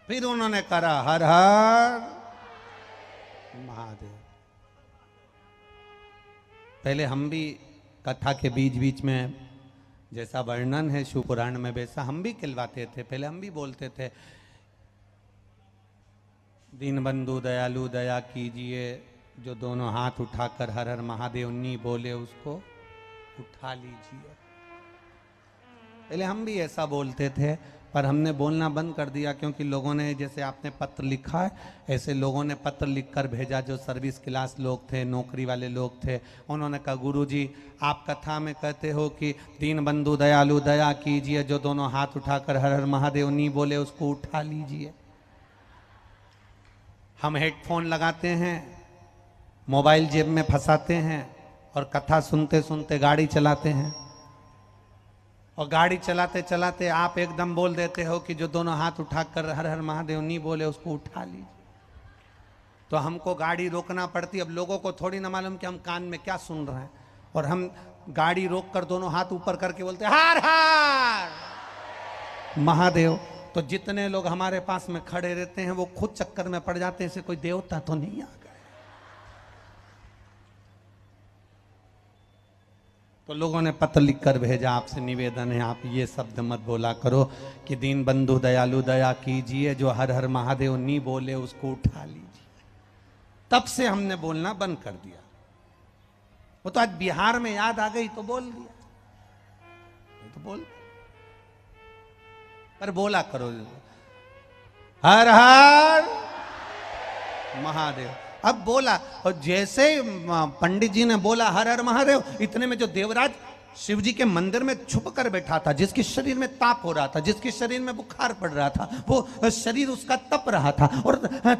फिर उन्होंने करा हर हर महादेव। पहले हम भी कथा के बीच बीच में जैसा वर्णन है शिव पुराण में वैसा हम भी कहलवाते थे। पहले हम भी बोलते थे, दीनबंधु दयालु दया कीजिए, जो दोनों हाथ उठाकर हर हर महादेव नी बोले उसको उठा लीजिए। पहले हम भी ऐसा बोलते थे, पर हमने बोलना बंद कर दिया, क्योंकि लोगों ने, जैसे आपने पत्र लिखा है ऐसे लोगों ने पत्र लिखकर भेजा, जो सर्विस क्लास लोग थे, नौकरी वाले लोग थे। उन्होंने कहा, गुरुजी आप कथा में कहते हो कि दीन बंधु दयालु दया कीजिए, जो दोनों हाथ उठाकर हर हर महादेव नहीं बोले उसको उठा लीजिए। हम हेडफोन लगाते हैं, मोबाइल जेब में फंसाते हैं, और कथा सुनते सुनते गाड़ी चलाते हैं, और गाड़ी चलाते चलाते आप एकदम बोल देते हो कि जो दोनों हाथ उठाकर हर हर महादेव नहीं बोले उसको उठा लीजिए। तो हमको गाड़ी रोकना पड़ती। अब लोगों को थोड़ी ना मालूम कि हम कान में क्या सुन रहे हैं, और हम गाड़ी रोक कर दोनों हाथ ऊपर करके बोलते हर हर महादेव। तो जितने लोग हमारे पास में खड़े रहते हैं वो खुद चक्कर में पड़ जाते हैं, ऐसे कोई देवता तो नहीं आ गए। तो लोगों ने पत्र लिखकर भेजा, आपसे निवेदन है आप ये शब्द मत बोला करो कि दीन बंधु दयालु दया कीजिए, जो हर हर महादेव नहीं बोले उसको उठा लीजिए। तब से हमने बोलना बंद कर दिया। वो तो आज बिहार में याद आ गई तो बोल दिया, तो बोल, पर बोला करो हर हर महादेव। अब बोला, और जैसे पंडित जी ने बोला हर हर महादेव, इतने में जो देवराज शिव जी के मंदिर में छुप कर बैठा था, जिसके शरीर में ताप हो रहा था, जिसके शरीर में बुखार पड़ रहा था, वो शरीर उसका तप रहा था, और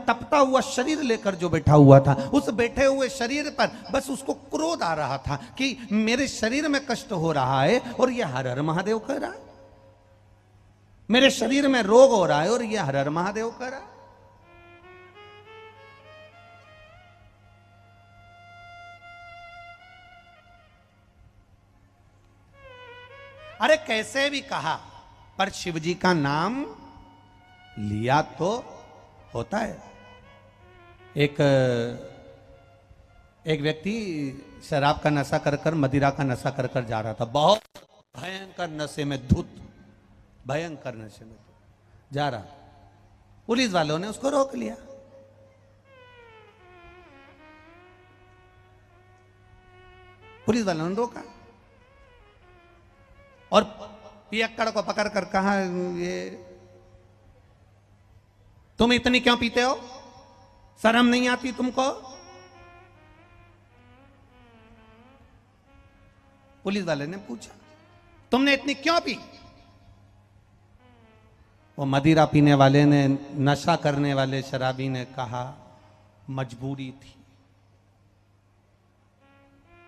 तपता हुआ शरीर लेकर जो बैठा हुआ था, उस बैठे हुए शरीर पर बस उसको क्रोध आ रहा था कि मेरे शरीर में कष्ट हो रहा है और ये हर हर महादेव कह रहा है, मेरे शरीर में रोग हो रहा है और ये हर हर महादेव कह रहा है। अरे कैसे भी कहा, पर शिव जी का नाम लिया तो होता है। एक व्यक्ति शराब का नशा कर कर, मदिरा का नशा कर कर जा रहा था, बहुत भयंकर नशे में धुत, भयंकर नशे में जा रहा। पुलिस वालों ने उसको रोक लिया। पुलिस वालों ने रोका और पियक्कड़ को पकड़ कर कहा, ये तुम इतनी क्यों पीते हो, शर्म नहीं आती तुमको? पुलिस वाले ने पूछा, तुमने इतनी क्यों पी? वो मदिरा पीने वाले ने, नशा करने वाले शराबी ने कहा, मजबूरी थी,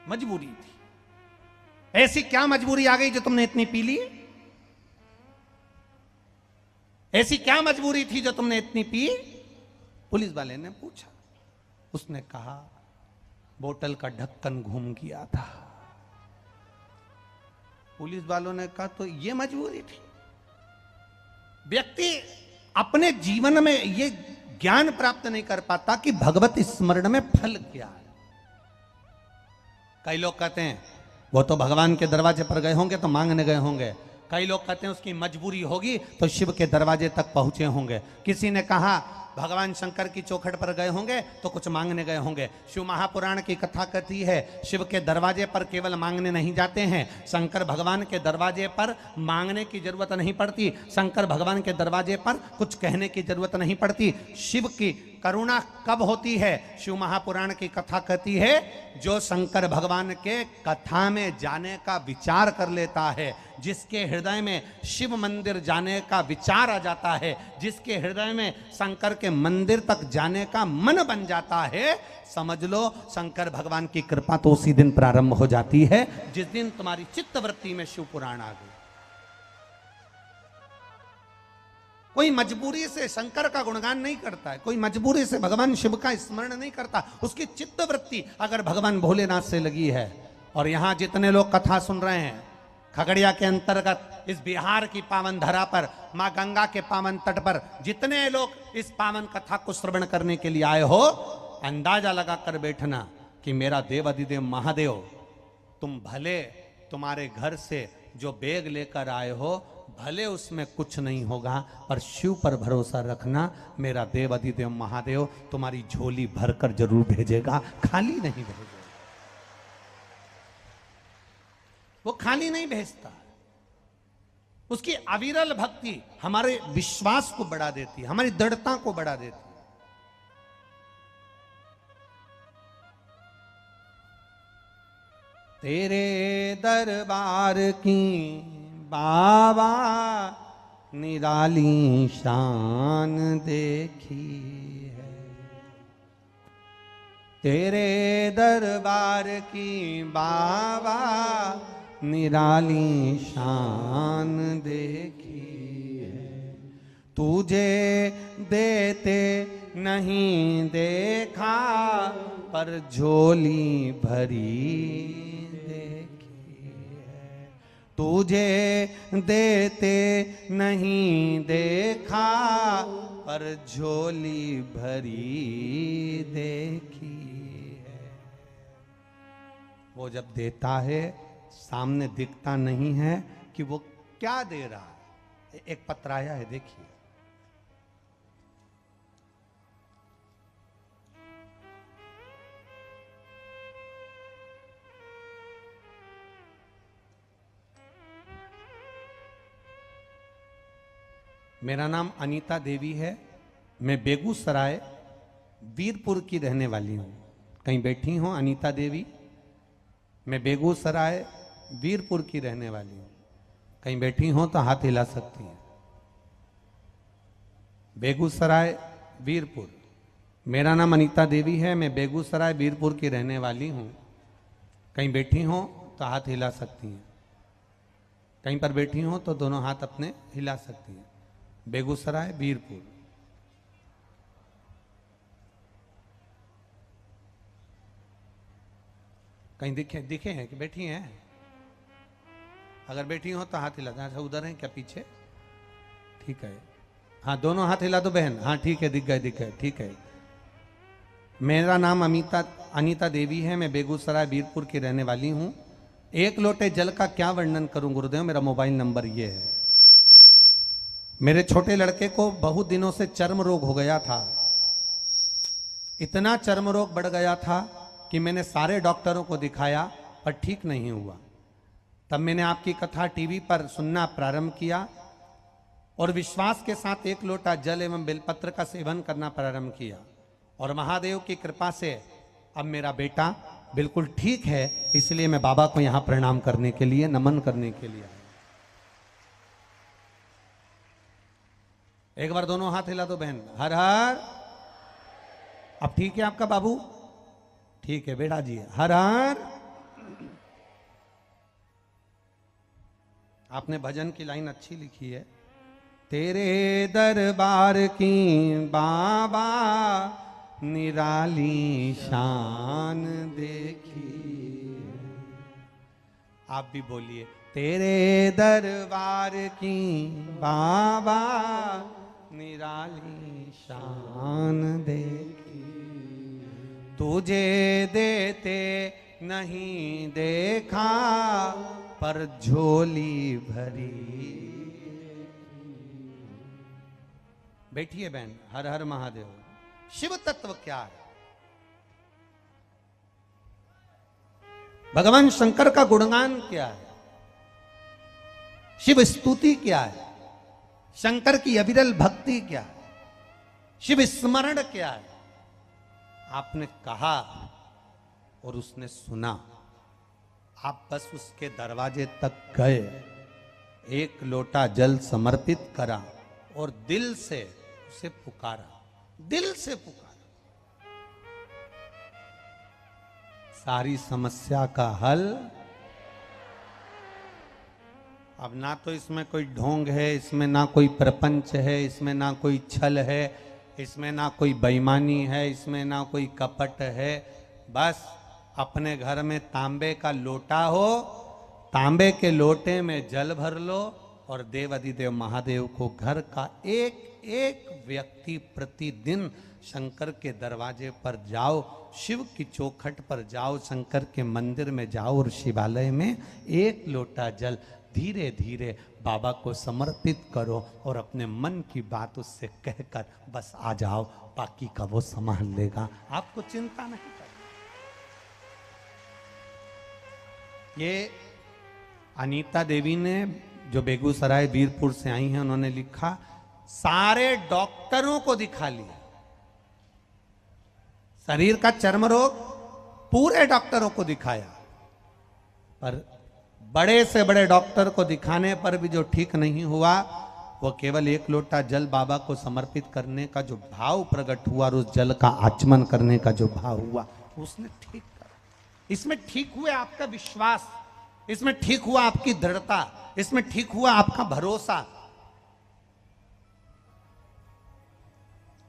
मजबूरी थी। ऐसी क्या मजबूरी आ गई जो तुमने इतनी पी ली? ऐसी क्या मजबूरी थी जो तुमने इतनी पी? पुलिस वाले ने पूछा। उसने कहा, बोतल का ढक्कन घूम गया था। पुलिस वालों ने कहा, तो ये मजबूरी थी? व्यक्ति अपने जीवन में ये ज्ञान प्राप्त नहीं कर पाता कि भगवत स्मरण में फल क्या है। कई लोग कहते हैं वो तो भगवान के दरवाजे पर गए होंगे तो मांगने गए होंगे। कई लोग कहते हैं उसकी मजबूरी होगी तो शिव के दरवाजे तक पहुंचे होंगे। किसी ने कहा भगवान शंकर की चौखट पर गए होंगे तो कुछ मांगने गए होंगे। शिव महापुराण की कथा कहती है शिव के दरवाजे पर केवल मांगने नहीं जाते हैं, शंकर भगवान के दरवाजे पर मांगने की जरूरत नहीं पड़ती, शंकर भगवान के दरवाजे पर कुछ कहने की जरूरत नहीं पड़ती। शिव की करुणा कब होती है? शिव महापुराण की कथा कहती है जो शंकर भगवान के कथा में जाने का विचार कर लेता है, जिसके हृदय में शिव मंदिर जाने का विचार आ जाता है, जिसके हृदय में शंकर के मंदिर तक जाने का मन बन जाता है, समझ लो शंकर भगवान की कृपा तो उसी दिन प्रारंभ हो जाती है जिस दिन तुम्हारी चित्तवृत्ति में शिव पुराण आ गई। कोई मजबूरी से शंकर का गुणगान नहीं करता है, कोई मजबूरी से भगवान शिव का स्मरण नहीं करता। उसकी चित्तवृत्ति अगर भगवान भोलेनाथ से लगी है। और यहां जितने लोग कथा सुन रहे हैं, खगड़िया के अंतर्गत इस बिहार की पावन धरा पर, मां गंगा के पावन तट पर जितने लोग इस पावन कथा को श्रवण करने के लिए आए हो, अंदाजा लगा कर बैठना कि मेरा देव अधिदेव महादेव, तुम भले तुम्हारे घर से जो बैग लेकर आए हो भले उसमें कुछ नहीं होगा, पर शिव पर भरोसा रखना, मेरा देव अधिदेव महादेव तुम्हारी झोली भरकर जरूर भेजेगा, खाली नहीं भेजेगा। वो खाली नहीं भेजता। उसकी अविरल भक्ति हमारे विश्वास को बढ़ा देती है, हमारी दृढ़ता को बढ़ा देती है। तेरे दरबार की बाबा निराली शान देखी है, तेरे दरबार की बाबा निराली शान देखी है। तुझे देते नहीं देखा पर झोली भरी, तुझे देते नहीं देखा पर झोली भरी देखी है। वो जब देता है सामने दिखता नहीं है कि वो क्या दे रहा है। एक पत्र आया है, देखिए। मेरा नाम अनीता देवी है, मैं बेगूसराय वीरपुर की रहने वाली हूँ। कहीं बैठी हो अनीता देवी? मैं बेगूसराय वीरपुर की रहने वाली हूं। कहीं बैठी हो तो हाथ हिला सकती हैं। बेगूसराय वीरपुर। मेरा नाम अनीता देवी है, मैं बेगूसराय वीरपुर की रहने वाली हूं। कहीं बैठी हो तो हाथ हिला सकती हैं। कहीं पर बैठी हो तो दोनों हाथ अपने हिला सकती हैं। बेगूसराय वीरपुर। कहीं दिखे हैं कि बैठी हैं? अगर बैठी हो तो हाथ हिला। अच्छा, उधर हैं क्या पीछे? ठीक है, हाँ दोनों हाथ हिला दो बहन। हाँ ठीक है, दिख गए, ठीक है। मेरा नाम अनीता देवी है, मैं बेगूसराय वीरपुर की रहने वाली हूँ। एक लोटे जल का क्या वर्णन करूं गुरुदेव, मेरा मोबाइल नंबर ये है। मेरे छोटे लड़के को बहुत दिनों से चर्म रोग हो गया था। इतना चर्म रोग बढ़ गया था कि मैंने सारे डॉक्टरों को दिखाया पर ठीक नहीं हुआ। तब मैंने आपकी कथा टीवी पर सुनना प्रारंभ किया और विश्वास के साथ एक लोटा जल एवं बेलपत्र का सेवन करना प्रारंभ किया। और महादेव की कृपा से अब मेरा बेटा बिल्कुल ठीक है। इसलिए मैं बाबा को यहां प्रणाम करने के लिए, नमन करने के लिए। एक बार दोनों हाथ हिला दो बहन। हर हर। अब ठीक है आपका बाबू? ठीक है बेटा जी। हर हर। आपने भजन की लाइन अच्छी लिखी है। तेरे दरबार की बाबा निराली शान देखी। आप भी बोलिए, तेरे दरबार की बाबा निराली शान देखी। तुझे देते नहीं देखा पर झोली भरी। बैठिए बहन। हर हर महादेव। शिव तत्व क्या है? भगवान शंकर का गुणगान क्या है? शिव स्तुति क्या है? शंकर की अविरल भक्ति क्या है? शिव स्मरण क्या है? आपने कहा और उसने सुना। आप बस उसके दरवाजे तक गए, एक लोटा जल समर्पित करा और दिल से उसे पुकारा। दिल से पुकारा। सारी समस्या का हल। अब ना तो इसमें कोई ढोंग है, इसमें ना कोई प्रपंच है, इसमें ना कोई छल है, इसमें ना कोई बेईमानी है, इसमें ना कोई कपट है। बस अपने घर में तांबे का लोटा हो, तांबे के लोटे में जल भर लो और देव अधिदेव महादेव को घर का एक एक व्यक्ति प्रतिदिन शंकर के दरवाजे पर जाओ, शिव की चौखट पर जाओ, शंकर के मंदिर में जाओ और शिवालय में एक लोटा जल धीरे धीरे बाबा को समर्पित करो और अपने मन की बात उससे कहकर बस आ जाओ। बाकी का वो संभाल लेगा, आपको चिंता नहीं करनी। ये अनीता देवी ने, जो बेगूसराय वीरपुर से आई हैं, उन्होंने लिखा सारे डॉक्टरों को दिखा लिया। शरीर का चर्म रोग पूरे डॉक्टरों को दिखाया, पर बड़े से बड़े डॉक्टर को दिखाने पर भी जो ठीक नहीं हुआ, वो केवल एक लोटा जल बाबा को समर्पित करने का जो भाव प्रकट हुआ और उस जल का आचमन करने का जो भाव हुआ, उसने ठीक कर। इसमें ठीक हुआ आपका विश्वास, इसमें ठीक हुआ आपकी दृढ़ता, इसमें ठीक हुआ आपका भरोसा।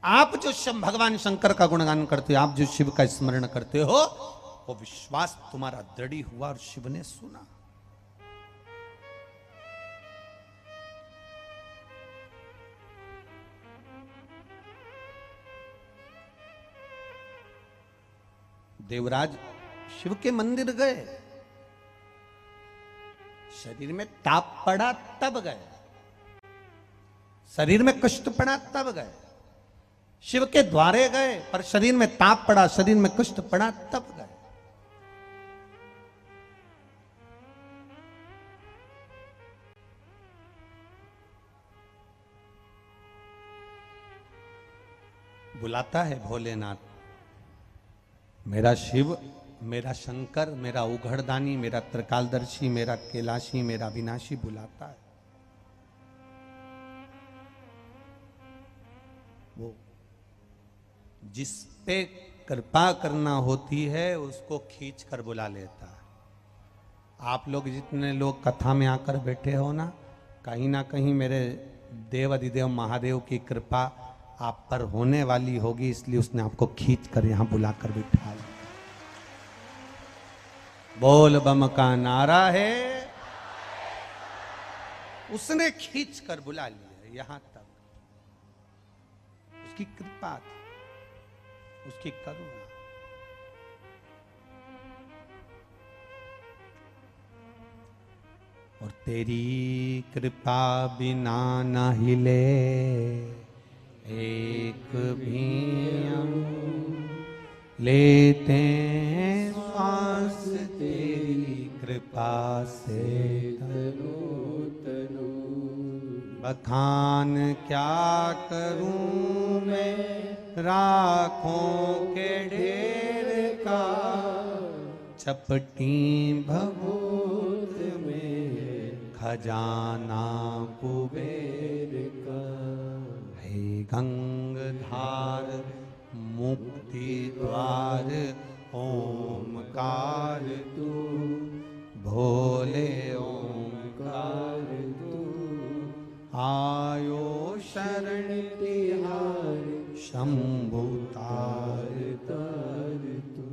आप जो भगवान शंकर का गुणगान करते हो, आप जो शिव का स्मरण करते हो, वो विश्वास तुम्हारा दृढ़ हुआ और शिव ने सुना। देवराज शिव के मंदिर गए, शरीर में ताप पड़ा तब गए, शरीर में कष्ट पड़ा तब गए। शिव के द्वारे गए पर शरीर में ताप पड़ा, शरीर में कष्ट पड़ा तब गए। बुलाता है भोलेनाथ, मेरा शिव मेरा शंकर, मेरा उघड़दानी, मेरा त्रिकालदर्शी, मेरा कैलाशी, मेरा विनाशी बुलाता है। वो जिस पे कृपा करना होती है उसको खींच कर बुला लेता है। आप लोग जितने लोग कथा में आकर बैठे हो ना कहीं मेरे देव अधिदेव महादेव की कृपा आप पर होने वाली होगी, इसलिए उसने आपको खींच कर यहां बुलाकर बिठा लिया। बोल बम का नारा है, उसने खींच कर बुला लिया यहां तक। उसकी कृपा थी, उसकी करुणा। और तेरी कृपा बिना न हिले एक भी लेते हैं श्वास तेरी कृपा से बखान क्या करूं मैं राखों के ढेर का, चपटी भभूत में खजाना कुबेर का। हे गंगधार मुक्ति द्वार ओमकार तू, भोले ओमकार तू। आयो शरण तिहार शंभु तार तार तू।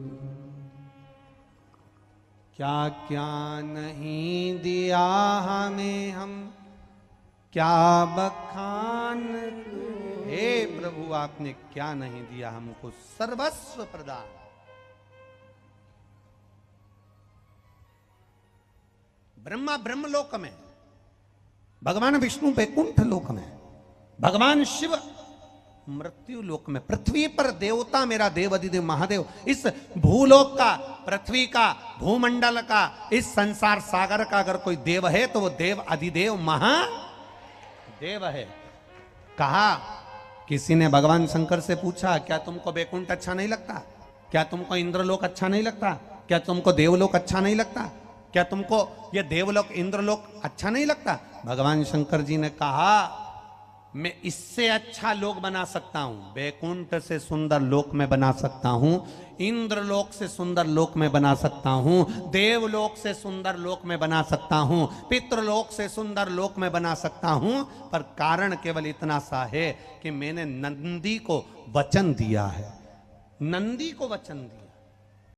क्या क्या नहीं दिया हमें, हम क्या बखान। हे प्रभु आपने क्या नहीं दिया हमको, सर्वस्व प्रदान। ब्रह्मा ब्रह्मलोक में, भगवान विष्णु वैकुंठ लोक में, भगवान शिव मृत्यु लोक में। पृथ्वी पर देवता मेरा देव अधिदेव महादेव, इस भूलोक का, पृथ्वी का, भूमंडल का, इस संसार सागर का अगर कोई देव है तो वो देव अधिदेव महादेव है। कहा, किसी ने भगवान शंकर से पूछा, क्या तुमको वैकुंठ अच्छा नहीं लगता? क्या तुमको इंद्रलोक अच्छा नहीं लगता? क्या तुमको देवलोक अच्छा नहीं लगता? क्या तुमको ये देवलोक इंद्रलोक अच्छा नहीं लगता? भगवान शंकर जी ने कहा, मैं इससे अच्छा लोक बना सकता हूं, वैकुंठ से सुंदर लोक में बना सकता हूं, इंद्रलोक से सुंदर लोक में बना सकता हूं, देवलोक से सुंदर लोक में बना सकता हूं, पितृलोक से सुंदर लोक में बना सकता हूं, पर कारण केवल इतना सा है कि मैंने नंदी को वचन दिया है। नंदी को वचन दिया,